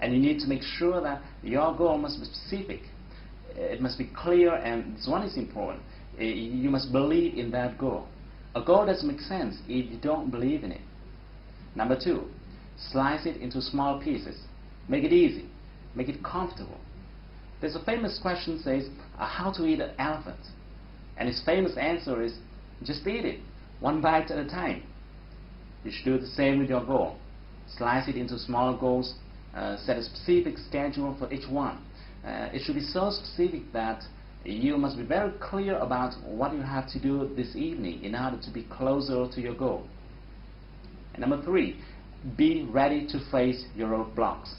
Speaker 1: And you need to make sure that your goal must be specific. It must be clear, and this one is important. You must believe in that goal. A goal doesn't make sense if you don't believe in it. Number 2, slice it into small pieces. Make it easy. Make it comfortable. There's a famous question that says, how to eat an elephant? And his famous answer is, just eat it, one bite at a time. You should do the same with your goal. Slice it into smaller goals. Set a specific schedule for each one. It should be so specific that you must be very clear about what you have to do this evening in order to be closer to your goal. And number 3, be ready to face your roadblocks.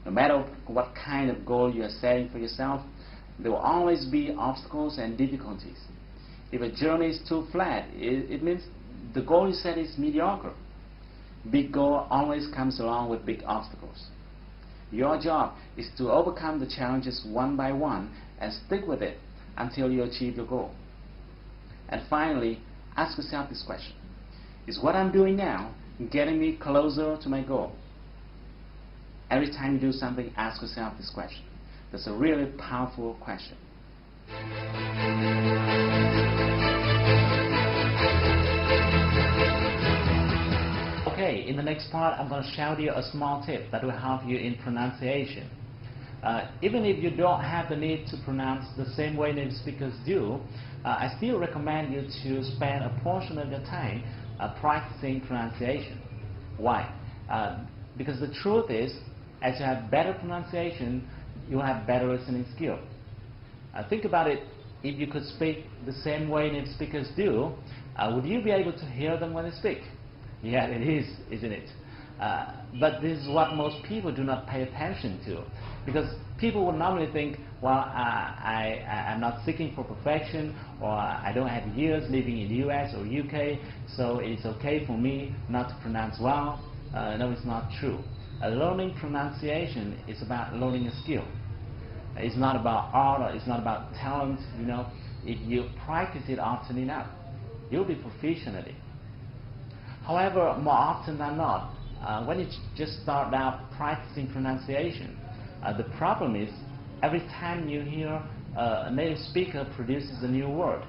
Speaker 1: No matter what kind of goal you are setting for yourself, there will always be obstacles and difficulties. If a journey is too flat, it means the goal you set is mediocre. Big goal always comes along with big obstacles. Your job is to overcome the challenges one by one and stick with it until you achieve your goal. And finally, ask yourself this question. Is what I'm doing now getting me closer to my goal? Every time you do something, ask yourself this question. That's a really powerful question. Okay, in the next part, I'm going to show you a small tip that will help you in pronunciation. Even if you don't have the need to pronounce the same way native speakers do, I still recommend you to spend a portion of your time practicing pronunciation. Why? Because the truth is, as you have better pronunciation, you will have better listening skill. Think about it. If you could speak the same way native speakers do, would you be able to hear them when they speak? Yeah, it is, isn't it? But this is what most people do not pay attention to, because people would normally think, well, I'm not seeking for perfection, or I don't have years living in the US or UK, so it's okay for me not to pronounce well. No, it's not true. Learning pronunciation is about learning a skill. It's not about art, or it's not about talent. You know, if you practice it often enough, you'll be proficient at it. However, more often than not, when you just start out practicing pronunciation, the problem is every time you hear a native speaker produces a new word,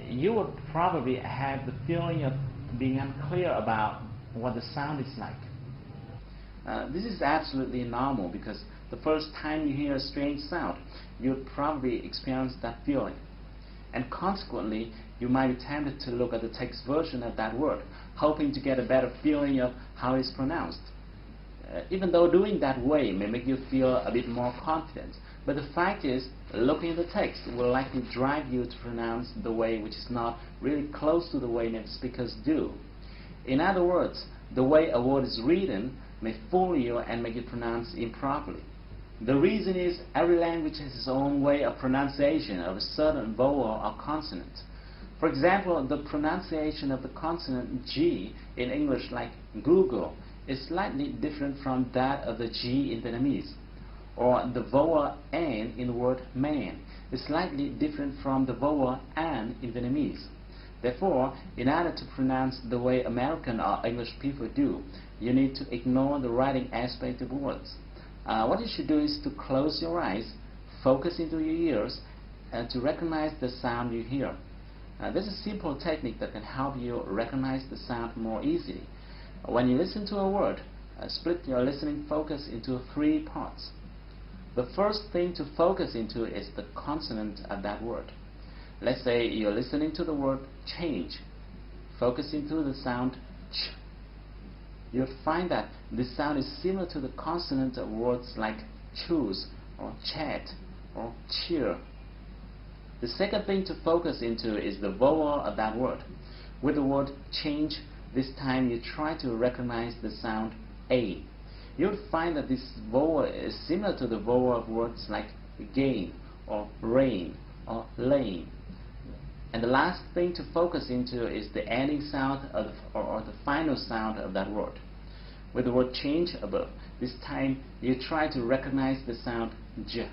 Speaker 1: you will probably have the feeling of being unclear about what the sound is like. This is absolutely normal, because the first time you hear a strange sound, you'll probably experience that feeling. And consequently, you might be tempted to look at the text version of that word, hoping to get a better feeling of how it's pronounced. Even though doing that way may make you feel a bit more confident, but the fact is, looking at the text will likely drive you to pronounce the way which is not really close to the way native speakers do. In other words, the way a word is written may fool you and make you pronounce improperly. The reason is, every language has its own way of pronunciation of a certain vowel or consonant. For example, the pronunciation of the consonant G in English, like Google, is slightly different from that of the G in Vietnamese. Or the vowel N in the word man is slightly different from the vowel An in Vietnamese. Therefore, in order to pronounce the way American or English people do, you need to ignore the writing aspect of words. What you should do is to close your eyes, focus into your ears, and to recognize the sound you hear. There's a simple technique that can help you recognize the sound more easily. When you listen to a word, split your listening focus into 3 parts. The first thing to focus into is the consonant of that word. Let's say you're listening to the word change. Focus into the sound ch. You'll find that this sound is similar to the consonant of words like choose, or chat, or cheer. The second thing to focus into is the vowel of that word. With the word change, this time you try to recognize the sound A.
Speaker 2: you'll find that this vowel is similar to the vowel of words like game or rain or lane. And the last thing to focus into is the ending sound of or the final sound of that word. With the word change above, this time you try to recognize the sound j.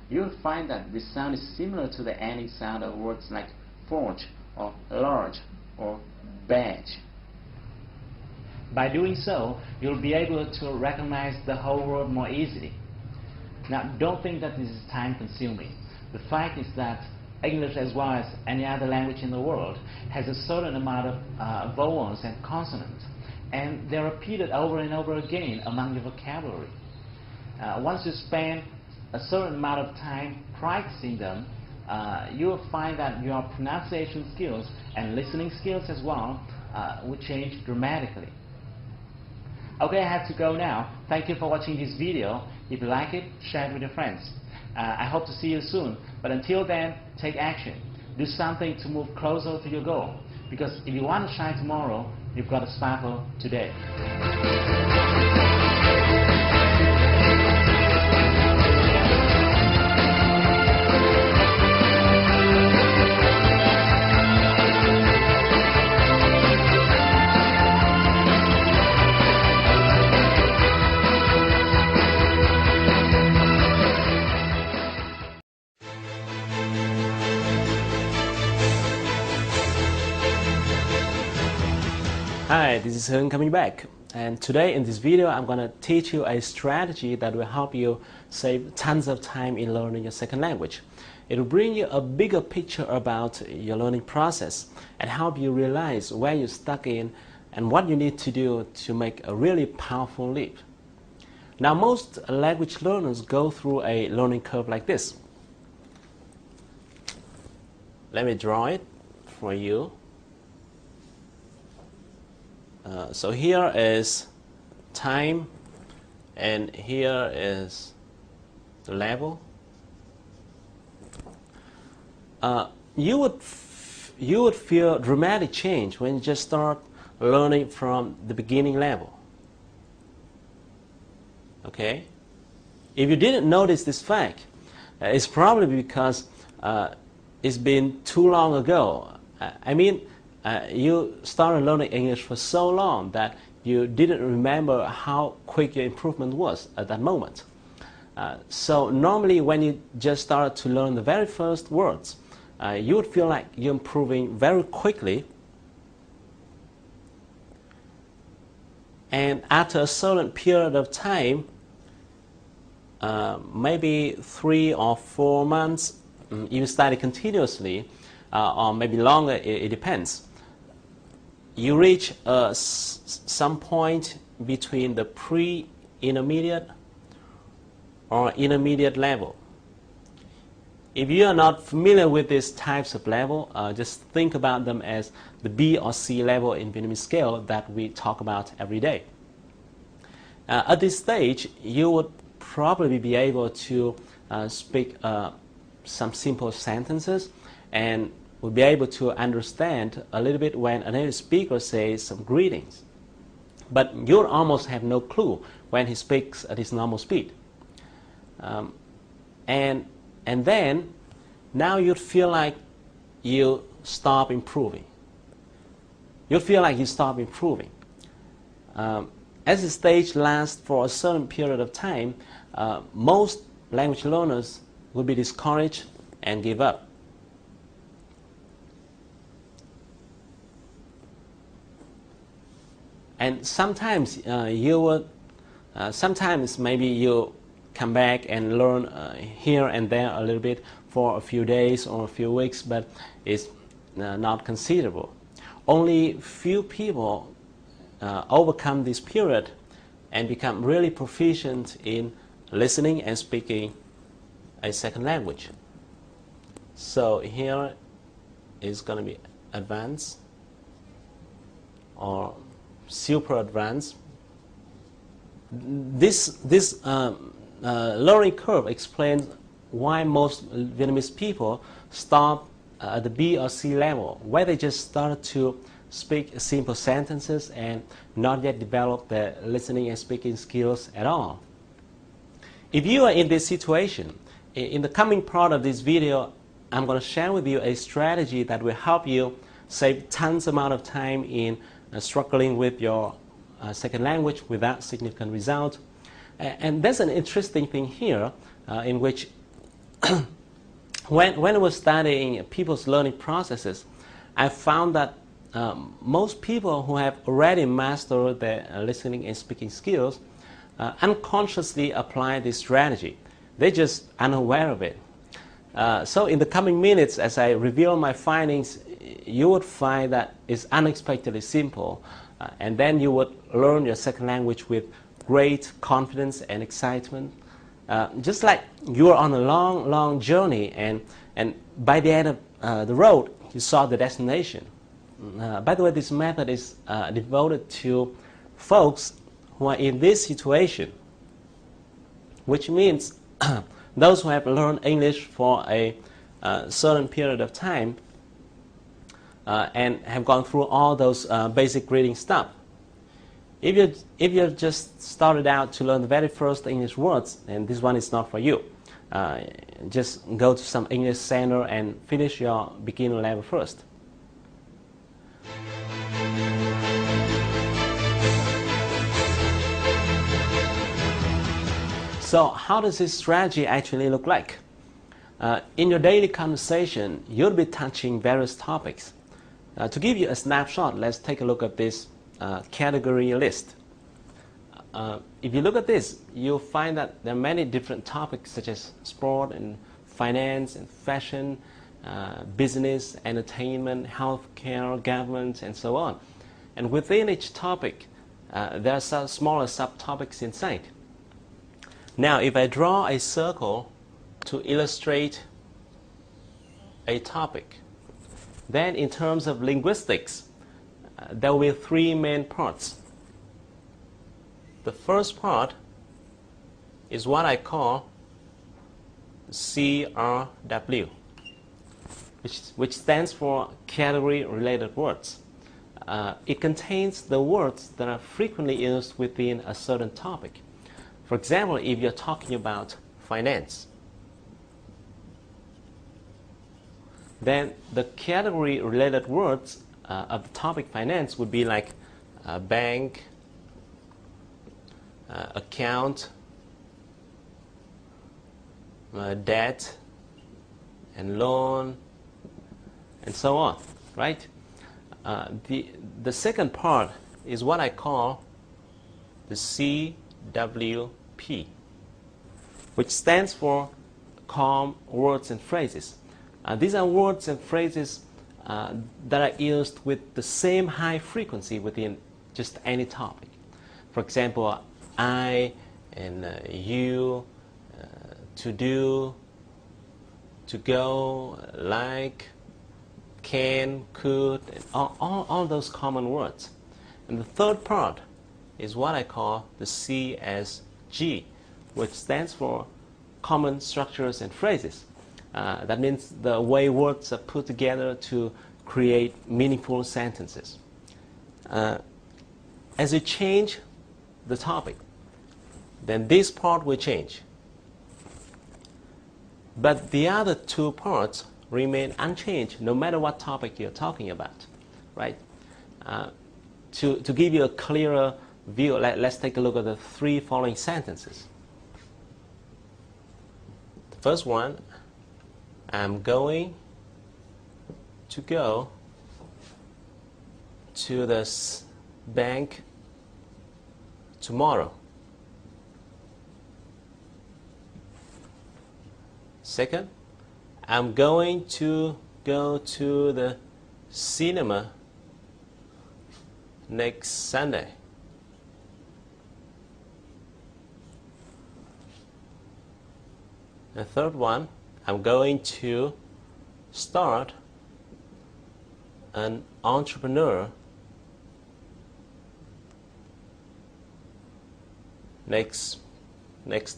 Speaker 2: You'll find that this sound is similar to the ending sound of words like forge or large or badge.
Speaker 1: By doing so, you'll be able to recognize the whole word more easily. Now, don't think that this is time-consuming. The fact is that English, as well as any other language in the world, has a certain amount of vowels and consonants, and they're repeated over and over again among your vocabulary. Once you spend a certain amount of time practicing them, you will find that your pronunciation skills and listening skills as well will change dramatically. Okay, I have to go now. Thank you for watching this video. If you like it, share it with your friends. I hope to see you soon, but until then, take action. Do something to move closer to your goal, because if you want to shine tomorrow, you've got to sparkle today.
Speaker 3: Hi, this is Hướng coming back, and today in this video I'm going to teach you a strategy that will help you save tons of time in learning your second language. It will bring you a bigger picture about your learning process and help you realize where you're stuck in and what you need to do to make a really powerful leap. Now, most language learners go through a learning curve like this. Let me draw it for you. So here is time, and here is the level. You would feel dramatic change when you just start learning from the beginning level. Okay? If you didn't notice this fact, it's probably because it's been too long ago. You started learning English for so long that you didn't remember how quick your improvement was at that moment. So normally when you just started to learn the very first words, you would feel like you're improving very quickly. And after a certain period of time, maybe 3 or 4 months, if you study continuously, or maybe longer, it depends. You reach some point between the pre-intermediate or intermediate level. If you are not familiar with these types of level, just think about them as the B or C level in Vietnamese scale that we talk about every day. At this stage, you would probably be able to speak some simple sentences and will be able to understand a little bit when a native speaker says some greetings. But you'll almost have no clue when he speaks at his normal speed. And then, now you'd feel like you stop improving. You'll feel like you stop improving. As the stage lasts for a certain period of time, most language learners will be discouraged and give up. And sometimes sometimes maybe you come back and learn here and there a little bit for a few days or a few weeks, but it's not considerable. Only few people overcome this period and become really proficient in listening and speaking a second language. So here is going to be advanced or super advanced. This learning curve explains why most Vietnamese people stop at the B or C level, where they just started to speak simple sentences and not yet develop the listening and speaking skills at all. If you are in this situation, in the coming part of this video, I'm going to share with you a strategy that will help you save tons amount of time in struggling with your second language without significant result. And there's an interesting thing here in which when I was studying people's learning processes, I found that most people who have already mastered their listening and speaking skills unconsciously apply this strategy. They're just unaware of it. So in the coming minutes, as I reveal my findings, you would find that it's unexpectedly simple, and then you would learn your second language with great confidence and excitement, just like you're on a long journey, and by the end of the road, you saw the destination. By the way, this method is devoted to folks who are in this situation, which means those who have learned English for a certain period of time and have gone through all those basic reading stuff. If you just started out to learn the very first English words, then this one is not for you. Just go to some English center and finish your beginner level first. So how does this strategy actually look like? In your daily conversation, you'll be touching various topics. To give you a snapshot, let's take a look at this category list. If you look at this, you'll find that there are many different topics such as sport and finance and fashion, business, entertainment, healthcare, government, and so on. And within each topic, there are some smaller subtopics inside. Now, if I draw a circle to illustrate a topic, then in terms of linguistics, there will be three main parts. The first part is what I call CRW, which stands for category-related words. It contains the words that are frequently used within a certain topic. For example, if you're talking about finance, then the category-related words of the topic finance would be like bank, account, debt, and loan, and so on, right? The second part is what I call the CWP, which stands for calm words and phrases. These are words and phrases that are used with the same high frequency within just any topic. For example, I and you, to do, to go, like, can, could, and all those common words. And the third part is what I call the CSG, which stands for common structures and phrases. That means the way words are put together to create meaningful sentences. As you change the topic, then this part will change. But the other two parts remain unchanged no matter what topic you're talking about, right? To give you a clearer view, let's take a look at the three following sentences. The first one, I'm going to go to the bank tomorrow. Second, I'm going to go to the cinema next Sunday. The third one, I'm going to start an entrepreneur next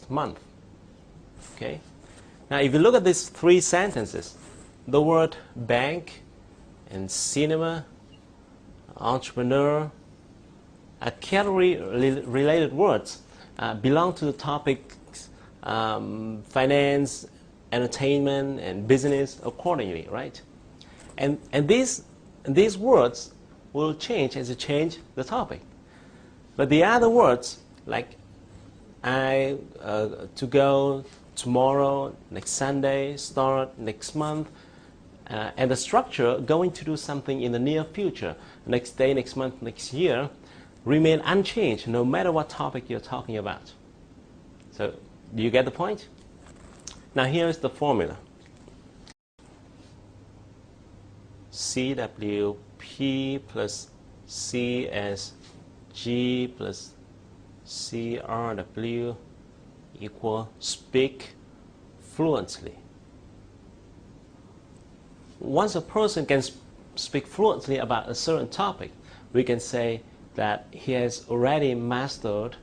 Speaker 3: month. Okay. Now, if you look at these three sentences, the word bank and cinema entrepreneur, category-related words belong to the topics finance, entertainment, and business accordingly, right? And these words will change as you change the topic. But the other words, like to go tomorrow, next Sunday, start next month, and the structure, going to do something in the near future, next day, next month, next year, remain unchanged no matter what topic you're talking about. So, do you get the point? Now here is the formula. CWP plus CSG plus CRW equal speak fluently. Once a person can speak fluently about a certain topic, we can say that he has already mastered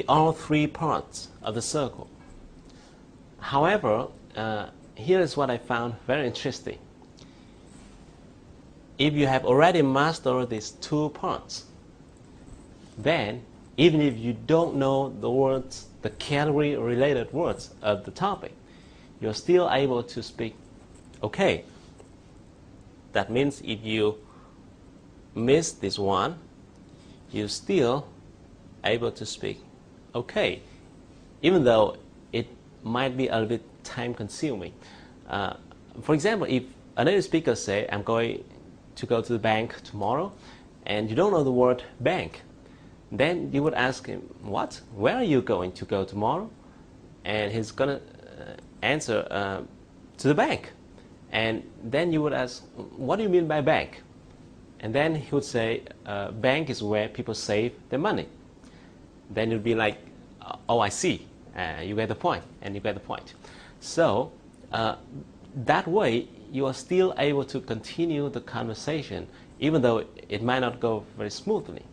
Speaker 3: all three parts of the circle. However, here is what I found very interesting. If you have already mastered these two parts, then even if you don't know the words, the category-related words of the topic, you're still able to speak okay. That means if you miss this one, you're still able to speak okay, even though it might be a little bit time-consuming. For example, if a native speaker say, I'm going to go to the bank tomorrow, and you don't know the word bank, then you would ask him, what? Where are you going to go tomorrow? And he's going to answer, to the bank. And then you would ask, what do you mean by bank? And then he would say, bank is where people save their money. Then you'd be like, oh, I see. You get the point, and you get the point. So that way, you are still able to continue the conversation, even though it might not go very smoothly.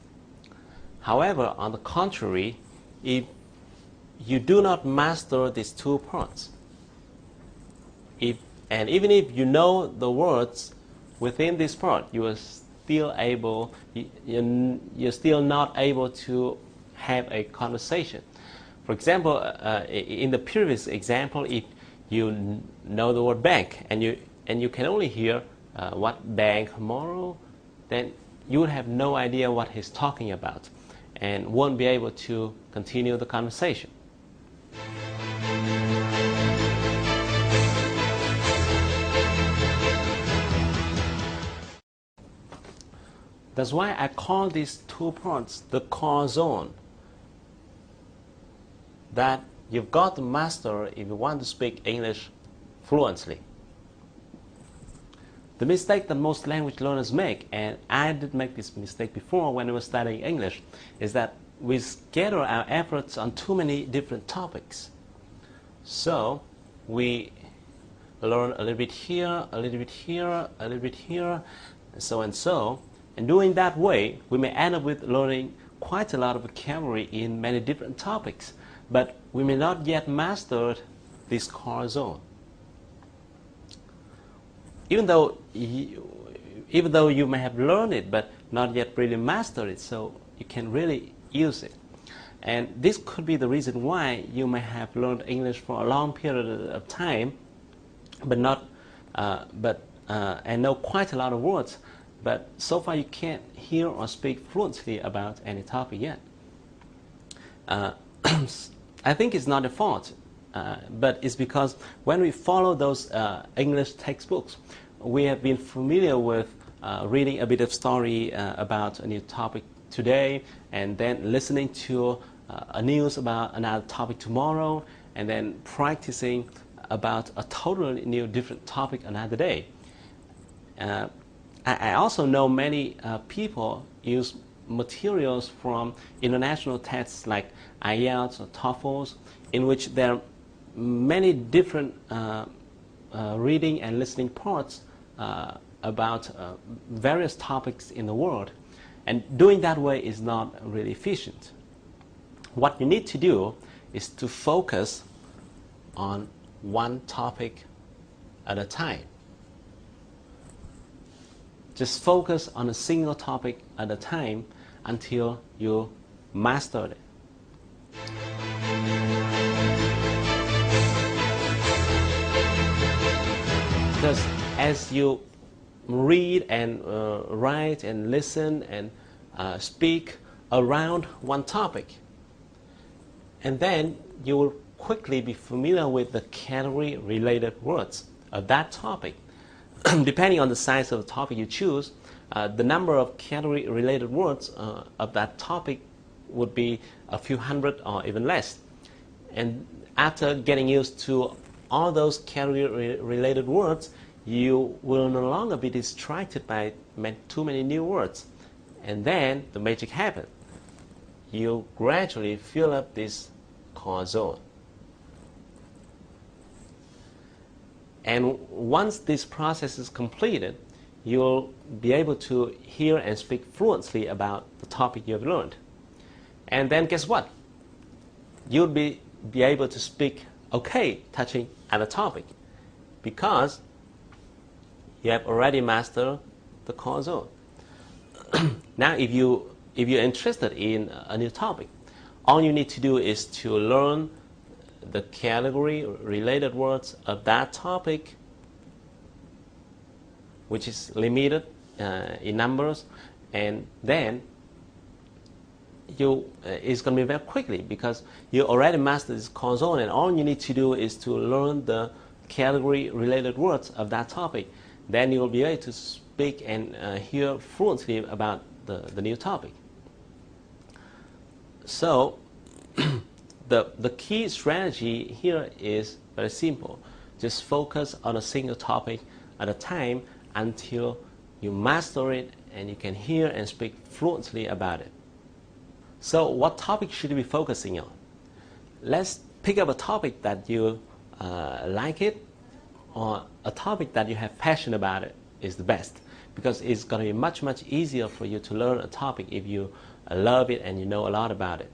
Speaker 3: However, on the contrary, if you do not master these two parts, and even if you know the words within this part, you're still not able to have a conversation. For example, in the previous example, if you know the word bank and you can only hear what bank tomorrow, then you would have no idea what he's talking about and won't be able to continue the conversation. That's why I call these two parts the core zone that you've got to master if you want to speak English fluently. The mistake that most language learners make, and I did make this mistake before when I was studying English, is that we scatter our efforts on too many different topics. So we learn a little bit here, a little bit here, a little bit here, so and so. And doing that way, we may end up with learning quite a lot of vocabulary in many different topics, but we may not yet master this core zone. Even though you may have learned it, but not yet really mastered it, so you can really use it. And this could be the reason why you may have learned English for a long period of time, but and know quite a lot of words, but so far you can't hear or speak fluently about any topic yet. I think it's not a fault, but it's because when we follow those English textbooks, we have been familiar with reading a bit of story about a new topic today, and then listening to a news about another topic tomorrow, and then practicing about a totally new different topic another day. I also know many people use materials from international tests like IELTS or TOEFL, in which there are many different reading and listening parts about various topics in the world. And doing that way is not really efficient. What you need to do is to focus on one topic at a time. Just focus on a single topic at a time until you master it. Because as you read and write and listen and speak around one topic, and then you will quickly be familiar with the category related words of that topic. Depending on the size of the topic you choose, the number of category related words of that topic would be a few hundred or even less. And after getting used to all those category related words, you will no longer be distracted by too many new words. And then the magic happens. You gradually fill up this core zone. And once this process is completed, you'll be able to hear and speak fluently about the topic you have learned. And then guess what? You'll be able to speak okay touching at the topic, because you have already mastered the core zone. Now, if you're interested in a new topic, all you need to do is to learn the category related words of that topic, which is limited in numbers, and then it's going to be very quickly, because you already mastered this core zone, and all you need to do is to learn the category related words of that topic. Then you will be able to speak and hear fluently about the new topic. So the key strategy here is very simple. Just focus on a single topic at a time until you master it and you can hear and speak fluently about it. So what topic should you be focusing on? Let's pick up a topic that you like it, or a topic that you have passion about it is the best, because it's going to be much easier for you to learn a topic if you love it and you know a lot about it.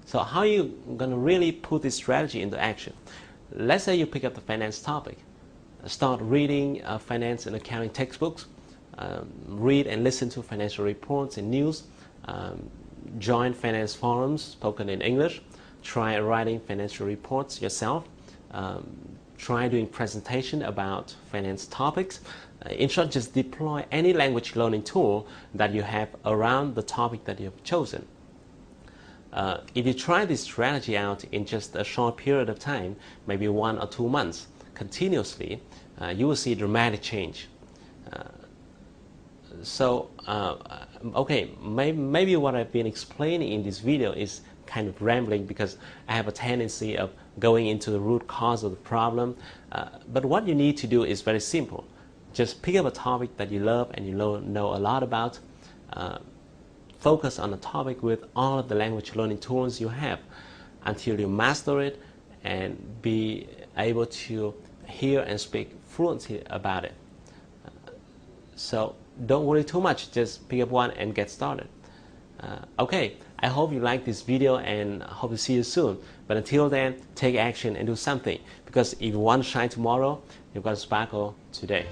Speaker 3: So how are you going to really put this strategy into action? Let's say you pick up the finance topic. Start reading finance and accounting textbooks, read and listen to financial reports and news, join finance forums spoken in English, try writing financial reports yourself, try doing presentation about finance topics. In short, just deploy any language learning tool that you have around the topic that you have chosen. If you try this strategy out in just a short period of time, maybe 1 or 2 months, continuously, you will see a dramatic change. Okay, maybe what I've been explaining in this video is kind of rambling, because I have a tendency of going into the root cause of the problem. But what you need to do is very simple. Just pick up a topic that you love and you know a lot about. Focus on the topic with all of the language learning tools you have until you master it and be able to hear and speak fluently about it. So don't worry too much, just pick up one and get started. Okay, I hope you like this video and hope to see you soon. But until then, take action and do something, because if you want to shine tomorrow, you've got to sparkle today.